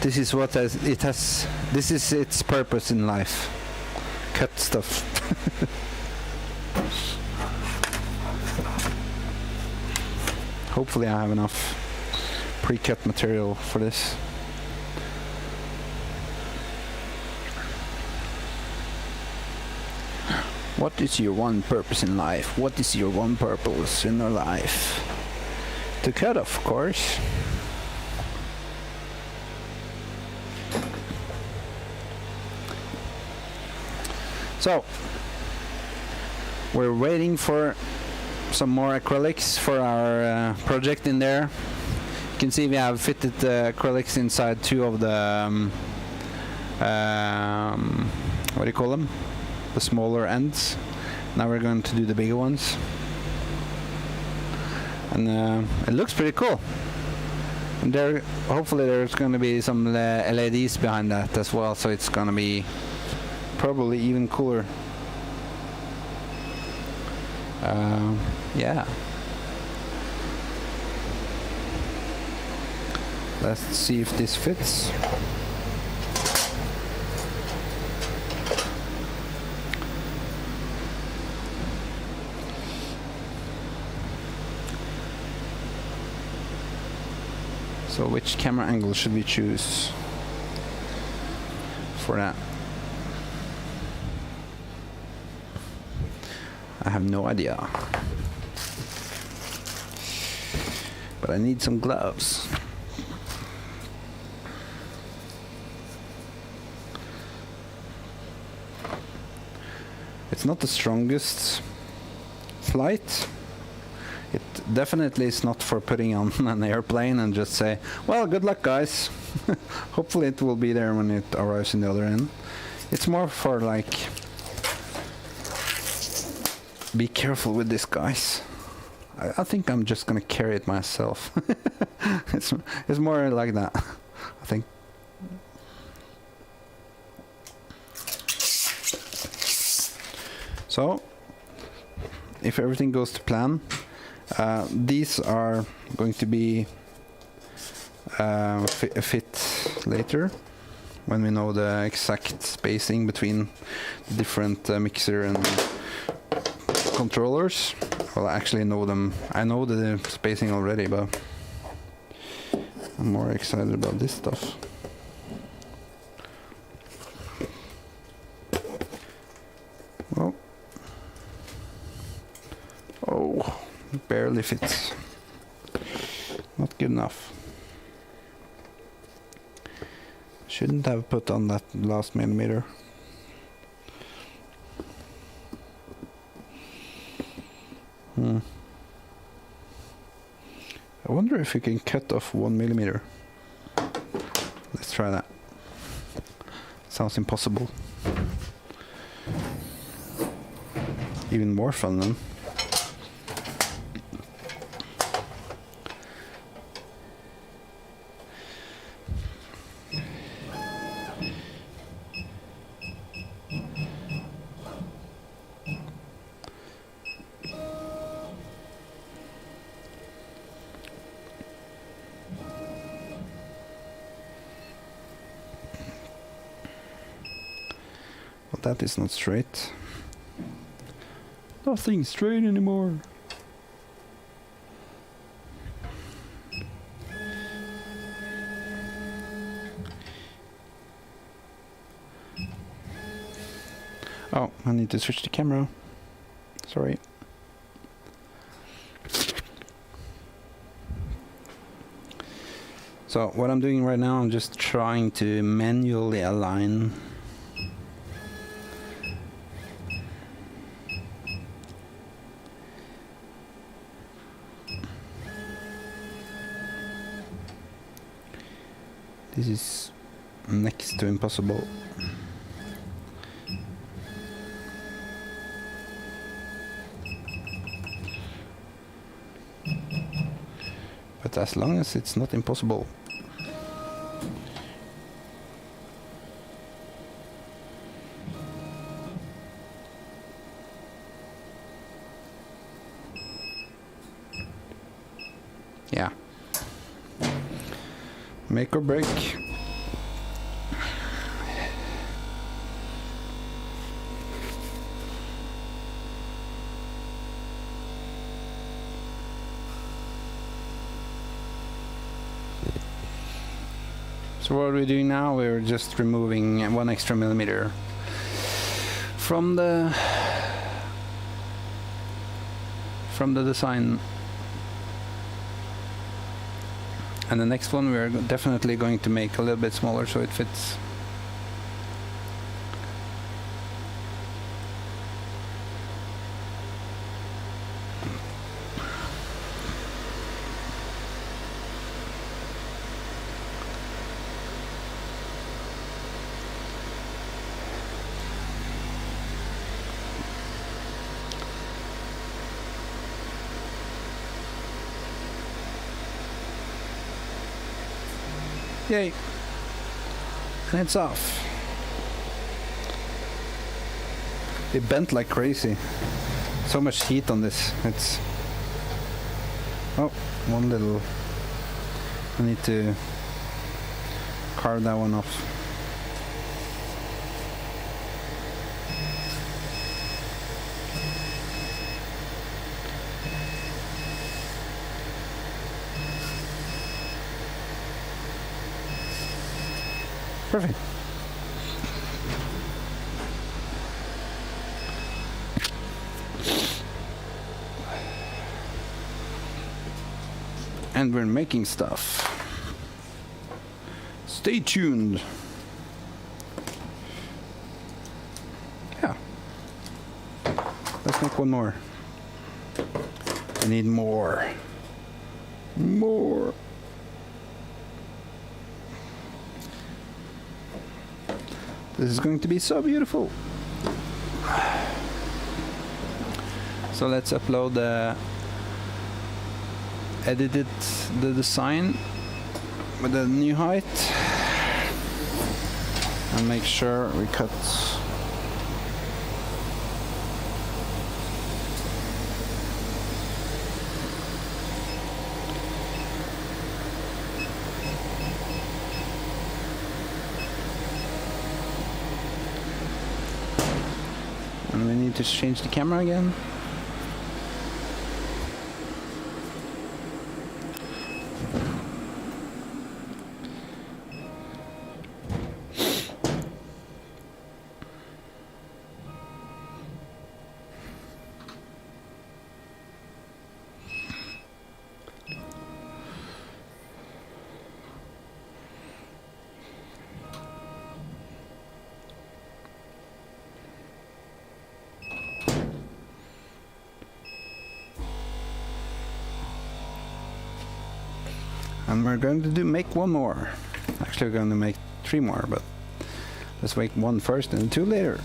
This is what it has. This is its purpose in life. Cut stuff. Hopefully I have enough pre-cut material for this. What is your one purpose in life? What is your one purpose in your life? To cut, of course. So, we're waiting for some more acrylics for our project in there. You can see we have fitted the acrylics inside two of the what do you call them? The smaller ends. Now we're going to do the bigger ones, and it looks pretty cool. And there, hopefully, there's going to be some LEDs behind that as well, so it's going to be probably even cooler. Yeah. Let's see if this fits. So which camera angle should we choose for that? I have no idea. But I need some gloves. It's not the strongest flight. It definitely is not for putting on an airplane and just say, well, good luck, guys. Hopefully it will be there when it arrives in the other end. It's more for like, be careful with this, guys. I think I'm just gonna carry it myself. It's more like that, I think. So, if everything goes to plan, these are going to be fit later when we know the exact spacing between the different mixer and controllers. Well, I actually know them. I know the spacing already, but I'm more excited about this stuff. Well, oh, barely fits. Not good enough. Shouldn't have put on that last millimeter. I wonder if we can cut off 1 millimeter. Let's try that. Sounds impossible. Even more fun then. that is not straight. Nothing straight anymore. Oh, I need to switch the camera. Sorry. So what I'm doing right now, I'm just trying to manually align this is next to impossible. But as long as it's not impossible. Yeah. Make or break. So what we're doing now, we're just removing 1 extra millimeter from the design. And the next one we're definitely going to make a little bit smaller so it fits. Yay! And it's off. It bent like crazy. So much heat on this. It's... Oh, one little... I need to carve that one off. Perfect. And we're making stuff. Stay tuned. Yeah. Let's make one more. I need more. More. This is going to be so beautiful. So let's upload the edited the design with the new height and make sure we cut and we need to change the camera again. And we're going to make one more. Actually, we're going to make 3 more, but let's make 1 first and 2 later.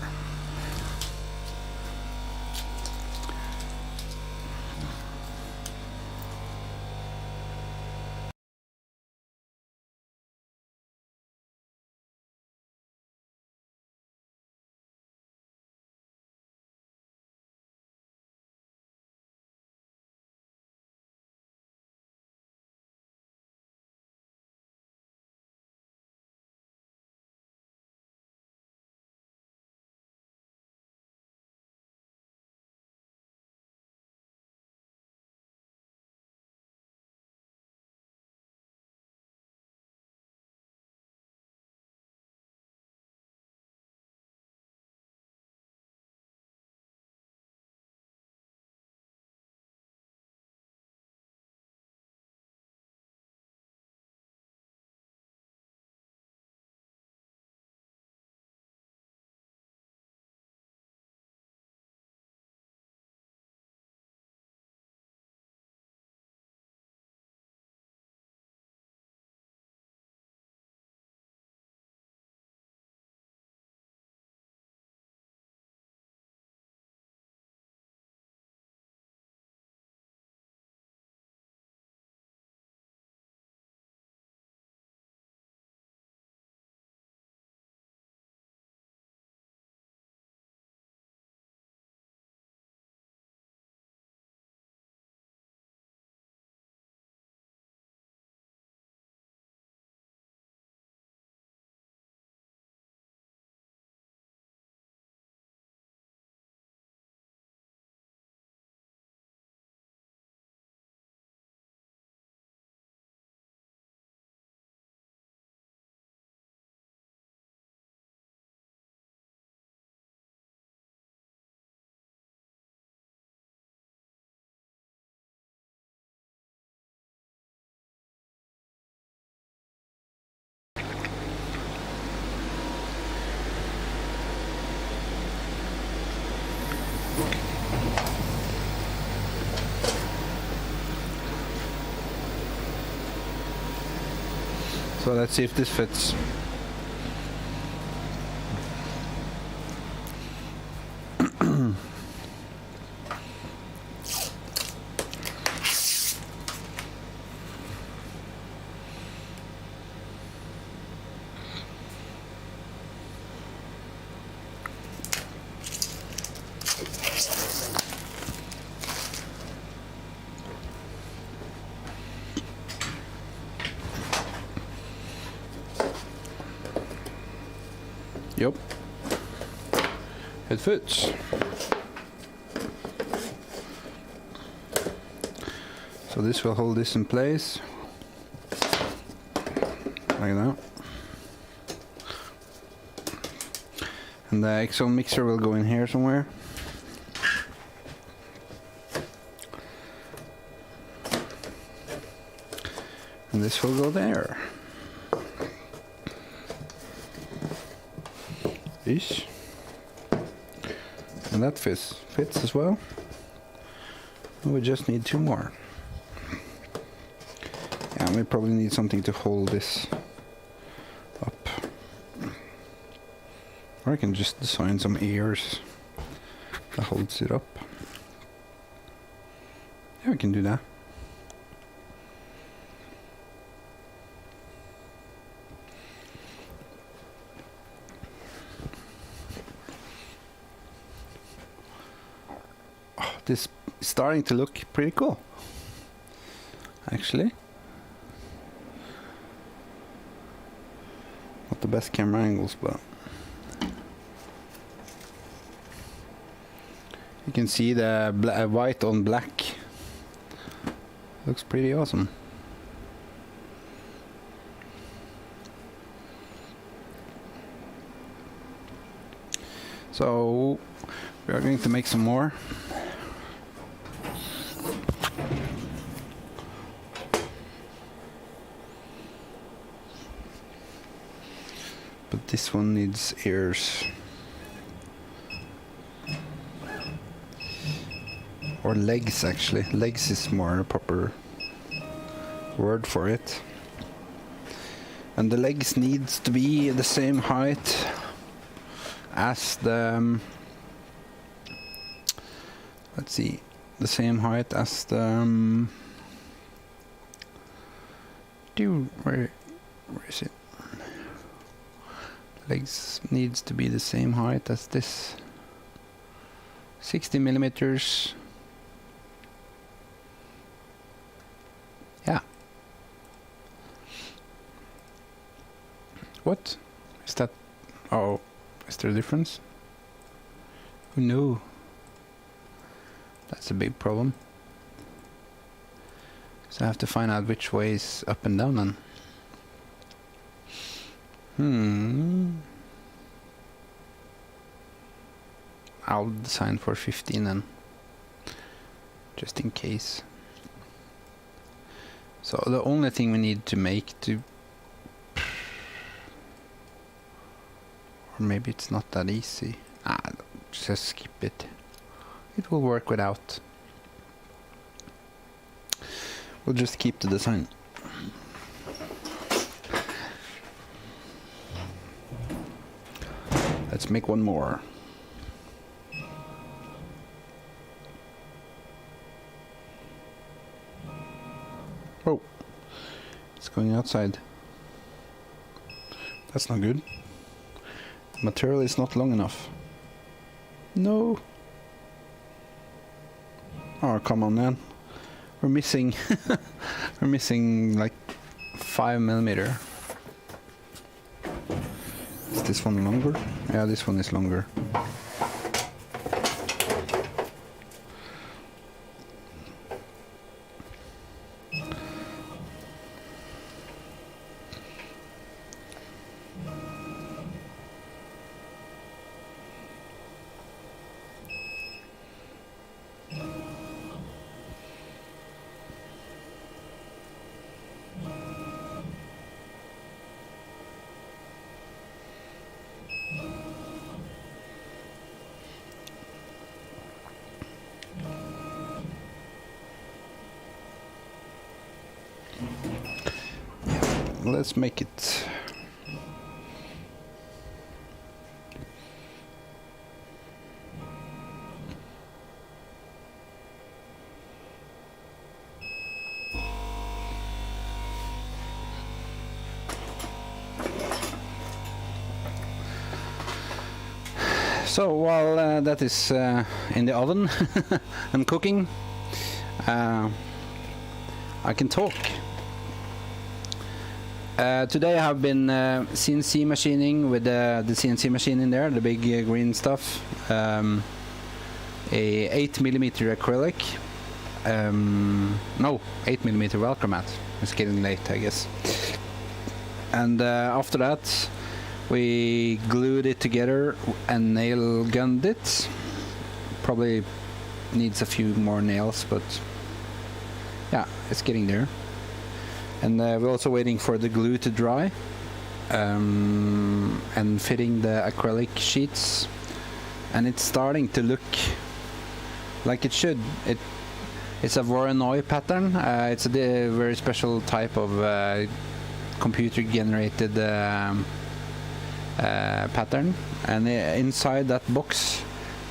So let's see if this fits. Yep, it fits. So this will hold this in place, like that. And the exo mixer will go in here somewhere. And this will go there. Ish. And that fits as well. We just need 2 more. Yeah, we probably need something to hold this up. Or I can just design some ears that holds it up. Yeah, we can do that. This is starting to look pretty cool, actually. Not the best camera angles, but you can see the white on black. Looks pretty awesome. So we are going to make some more. But this one needs ears. Or legs, actually. Legs is more a proper word for it. And the legs needs to be the same height as the... let's see. The same height as the... where is it? Legs needs to be the same height as this. 60 millimeters. Yeah. What is that? Oh, is there a difference? Oh no. That's a big problem. So I have to find out which way is up and down then. I'll design for 15 then, just in case. So the only thing we need to make to, or maybe it's not that easy. Just skip it. It will work without. We'll just keep the design. Let's make one more. Oh, it's going outside. That's not good. The material is not long enough. No. Oh, come on, man. We're missing. We're missing like 5 millimeter. Is this one longer? Yeah, this one is longer. let's make it. So while that is in the oven and cooking, I can talk. Today I have been CNC machining with the CNC machine in there, the big green stuff. A 8mm acrylic. No, 8mm Velcromat. It's getting late, I guess. And after that, we glued it together and nail gunned it. Probably needs a few more nails, but yeah, it's getting there. And we're also waiting for the glue to dry and fitting the acrylic sheets. And it's starting to look like it should. It's a Voronoi pattern. It's a very special type of computer-generated pattern, and inside that box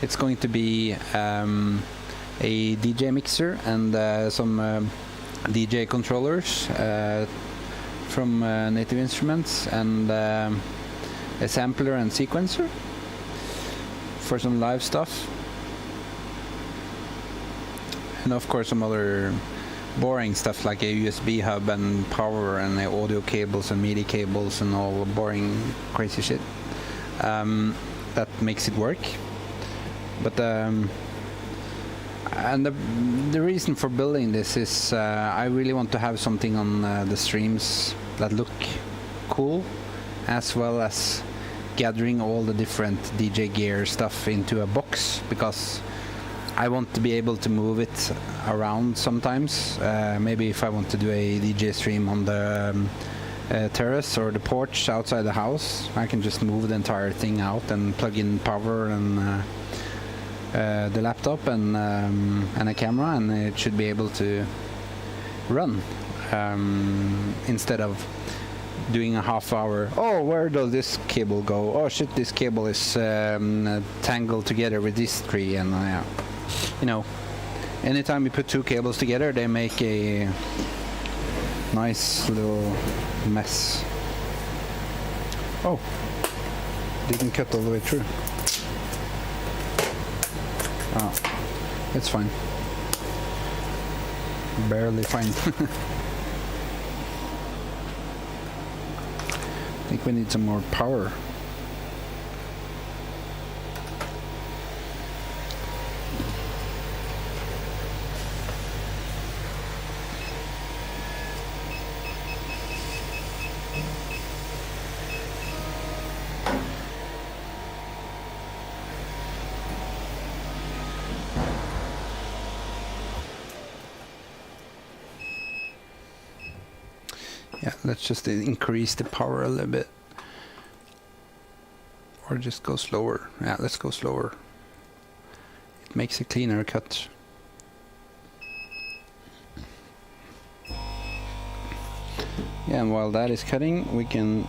it's going to be a DJ mixer and some DJ controllers from Native Instruments, and a sampler and sequencer for some live stuff, and of course some other boring stuff like a USB hub and power and audio cables and MIDI cables and all boring crazy shit that makes it work. But and the reason for building this is I really want to have something on the streams that look cool, as well as gathering all the different DJ gear stuff into a box, because I want to be able to move it around sometimes. Maybe if I want to do a DJ stream on the terrace or the porch outside the house, I can just move the entire thing out and plug in power and the laptop and a camera, and it should be able to run instead of doing a half hour. Oh, where does this cable go? Oh shit, this cable is tangled together with this tree, and you know, anytime you put two cables together, they make a nice little mess. Oh, didn't cut all the way through. Oh, it's fine. Barely fine. I think we need some more power. Yeah, let's just increase the power a little bit. Or just go slower. Yeah, let's go slower. It makes a cleaner cut. Yeah, and while that is cutting, we can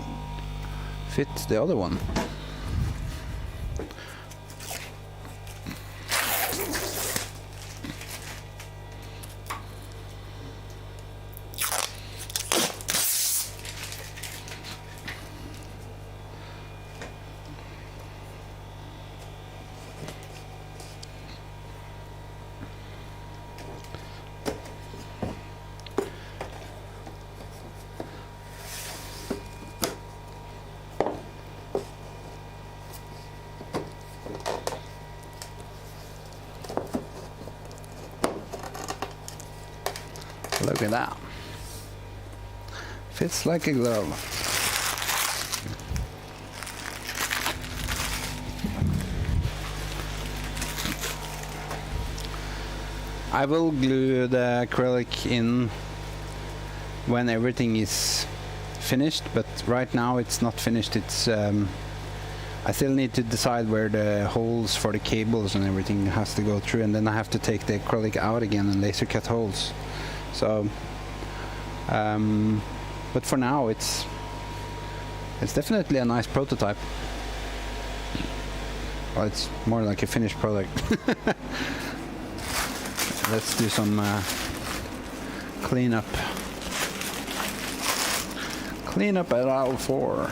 fit the other one. Look at that. Fits like a glove. I will glue the acrylic in when everything is finished, but right now it's not finished. It's I still need to decide where the holes for the cables and everything has to go through, and then I have to take the acrylic out again and laser cut holes. So But for now, it's definitely a nice prototype. Well, it's more like a finished product. Let's do some cleanup. Cleanup at aisle 4.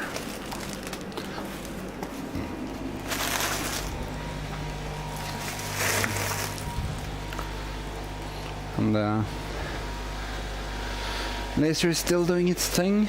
And laser is still doing its thing.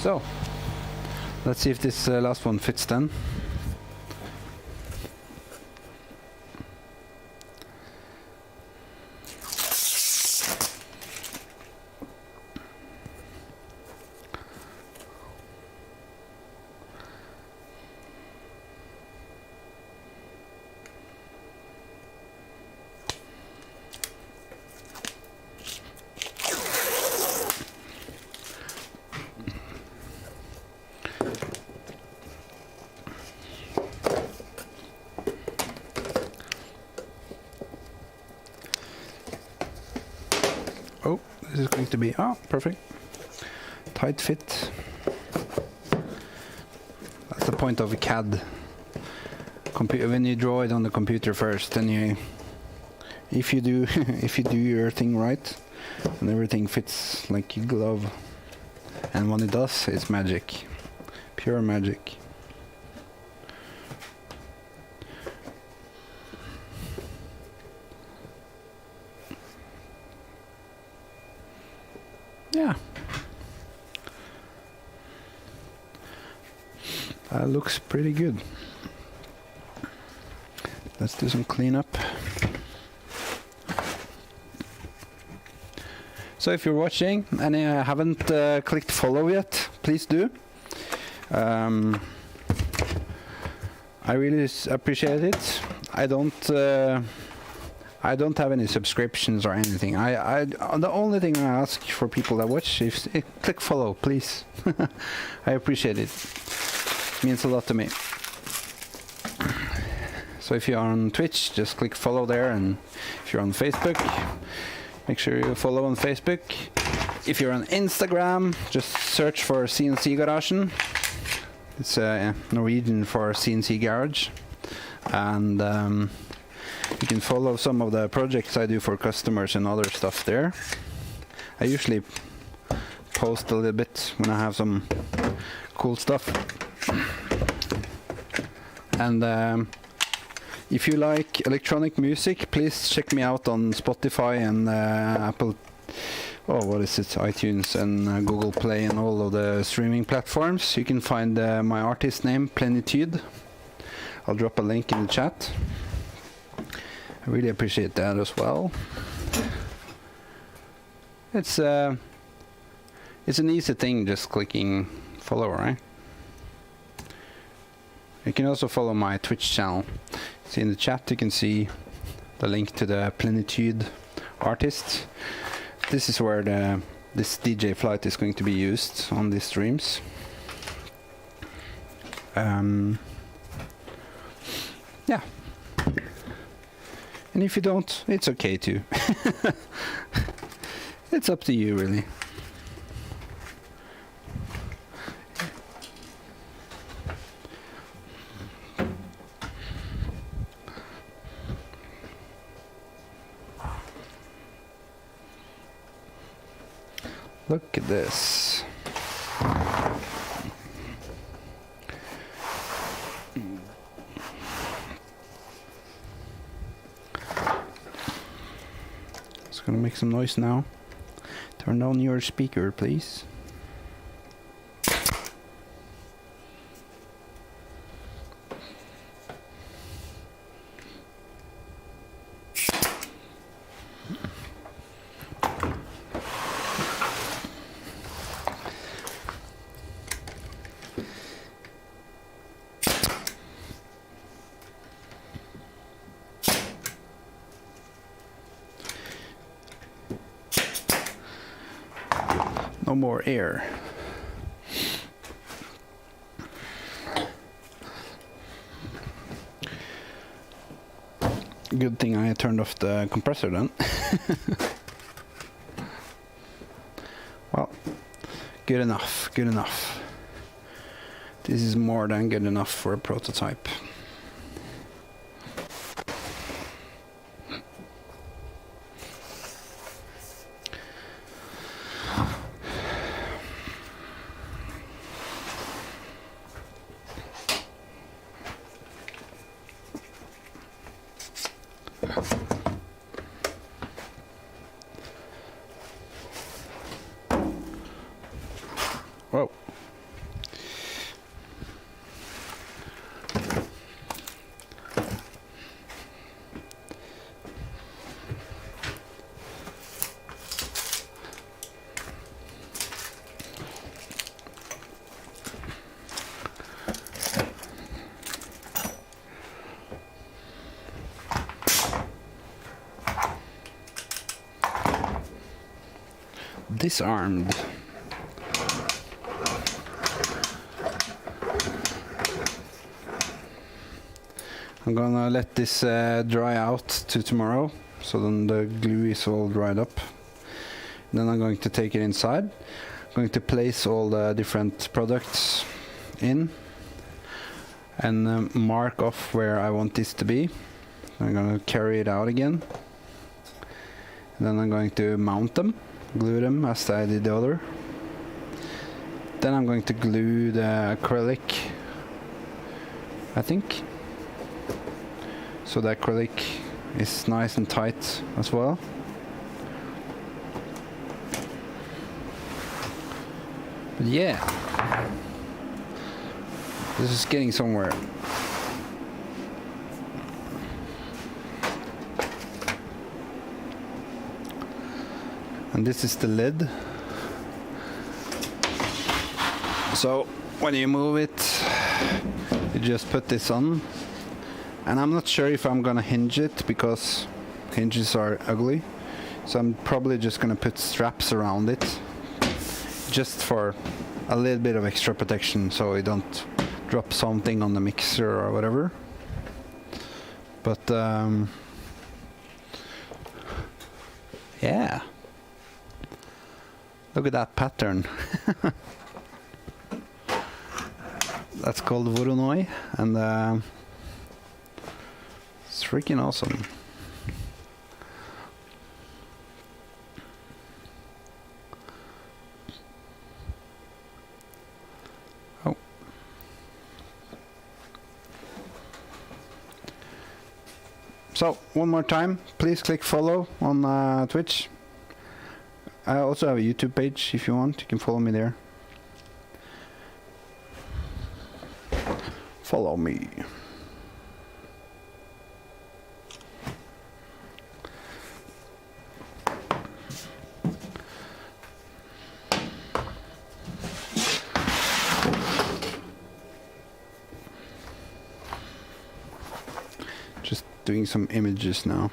So, let's see if this last one fits then. Oh, this is going to be, perfect. Tight fit. That's the point of a CAD. When you draw it on the computer first, then you, if you do, if you do your thing right, and everything fits like a glove. And when it does, it's magic. Pure magic. Yeah. That looks pretty good. Let's do some cleanup. So if you're watching and you haven't clicked follow yet, please do. I really appreciate it. I don't have any subscriptions or anything. The only thing I ask for people that watch is click follow, please. I appreciate it. It means a lot to me. So if you're on Twitch, just click follow there, and if you're on Facebook, make sure you follow on Facebook. If you're on Instagram, just search for CNC Garagen. It's Norwegian for CNC Garage. And you can follow some of the projects I do for customers and other stuff there. I usually post a little bit when I have some cool stuff. And if you like electronic music, please check me out on Spotify and Apple, iTunes and Google Play and all of the streaming platforms. You can find my artist name, Plenitude. I'll drop a link in the chat. I really appreciate that as well. It's an easy thing, just clicking follow, right? You can also follow my Twitch channel. See in the chat you can see the link to the Plenitude artist. This is where the this DJ flight is going to be used on these streams. Yeah. And if you don't, it's okay too. It's up to you, really. Look at this. It's gonna make some noise now. Turn down your speaker, please. No more air. Good thing I turned off the compressor then. Well, good enough, good enough. This is more than good enough for a prototype. Whoa. Disarmed. I'm gonna let this dry out to tomorrow, so then the glue is all dried up. Then I'm going to take it inside. I'm going to place all the different products in and mark off where I want this to be. I'm gonna carry it out again. Then I'm going to mount them, glue them as I did the other. Then I'm going to glue the acrylic, I think. So the acrylic is nice and tight as well. But yeah, this is getting somewhere. And this is the lid. So when you move it, you just put this on. And I'm not sure if I'm gonna hinge it because hinges are ugly. So I'm probably just gonna put straps around it, just for a little bit of extra protection so you don't drop something on the mixer or whatever. But yeah. Look at that pattern. That's called Voronoi, and it's freaking awesome. Oh. So, one more time, please click follow on Twitch. I also have a YouTube page if you want, you can follow me there. Follow me. Just doing some images now.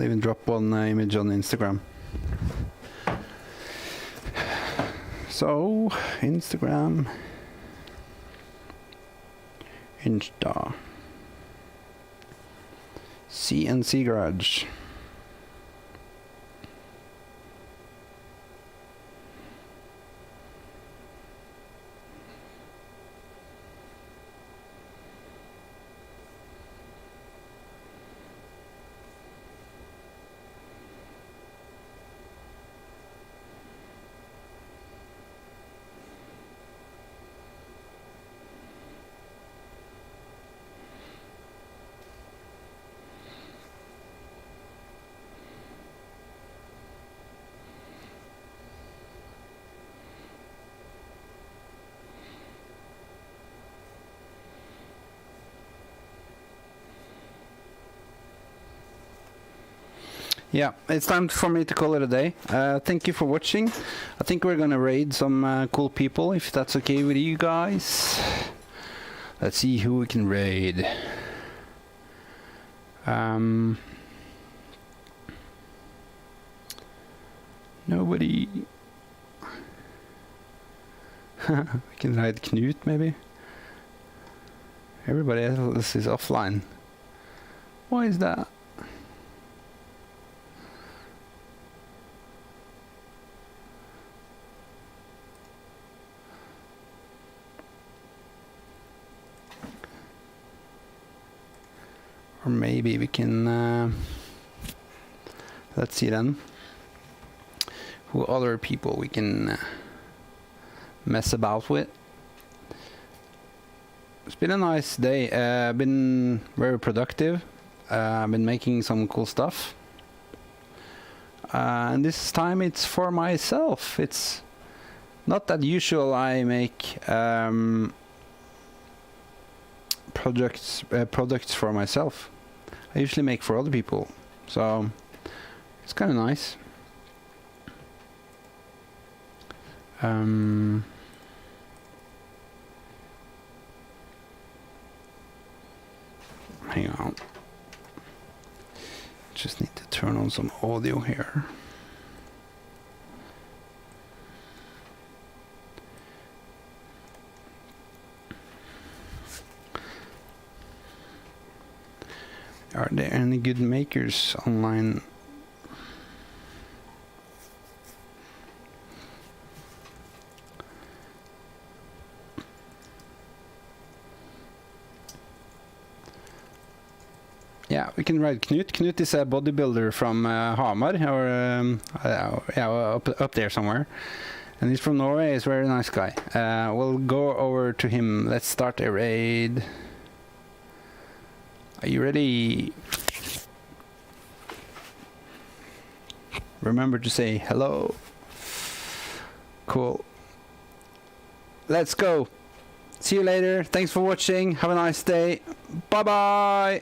I'll even drop one image on Instagram. So, Instagram. Insta. CNC Garage. Yeah, it's time for me to call it a day. Thank you for watching. I think we're gonna raid some cool people, if that's okay with you guys. Let's see who we can raid. Nobody. We can raid Knut, maybe. Everybody else is offline. Why is that? Or maybe we can, let's see then, who other people we can mess about with. It's been a nice day, been very productive, been making some cool stuff. And this time it's for myself. It's not that usual I make products for myself. I usually make for other people, so it's kind of nice. Hang on. Just need to turn on some audio here. Are there any good makers online? Yeah, we can write Knut. Knut is a bodybuilder from Hamar, or yeah, up there somewhere. And he's from Norway. He's a very nice guy. We'll go over to him. Let's start a raid. Are you ready? Remember to say hello. Cool. Let's go. See you later. Thanks for watching. Have a nice day. Bye bye.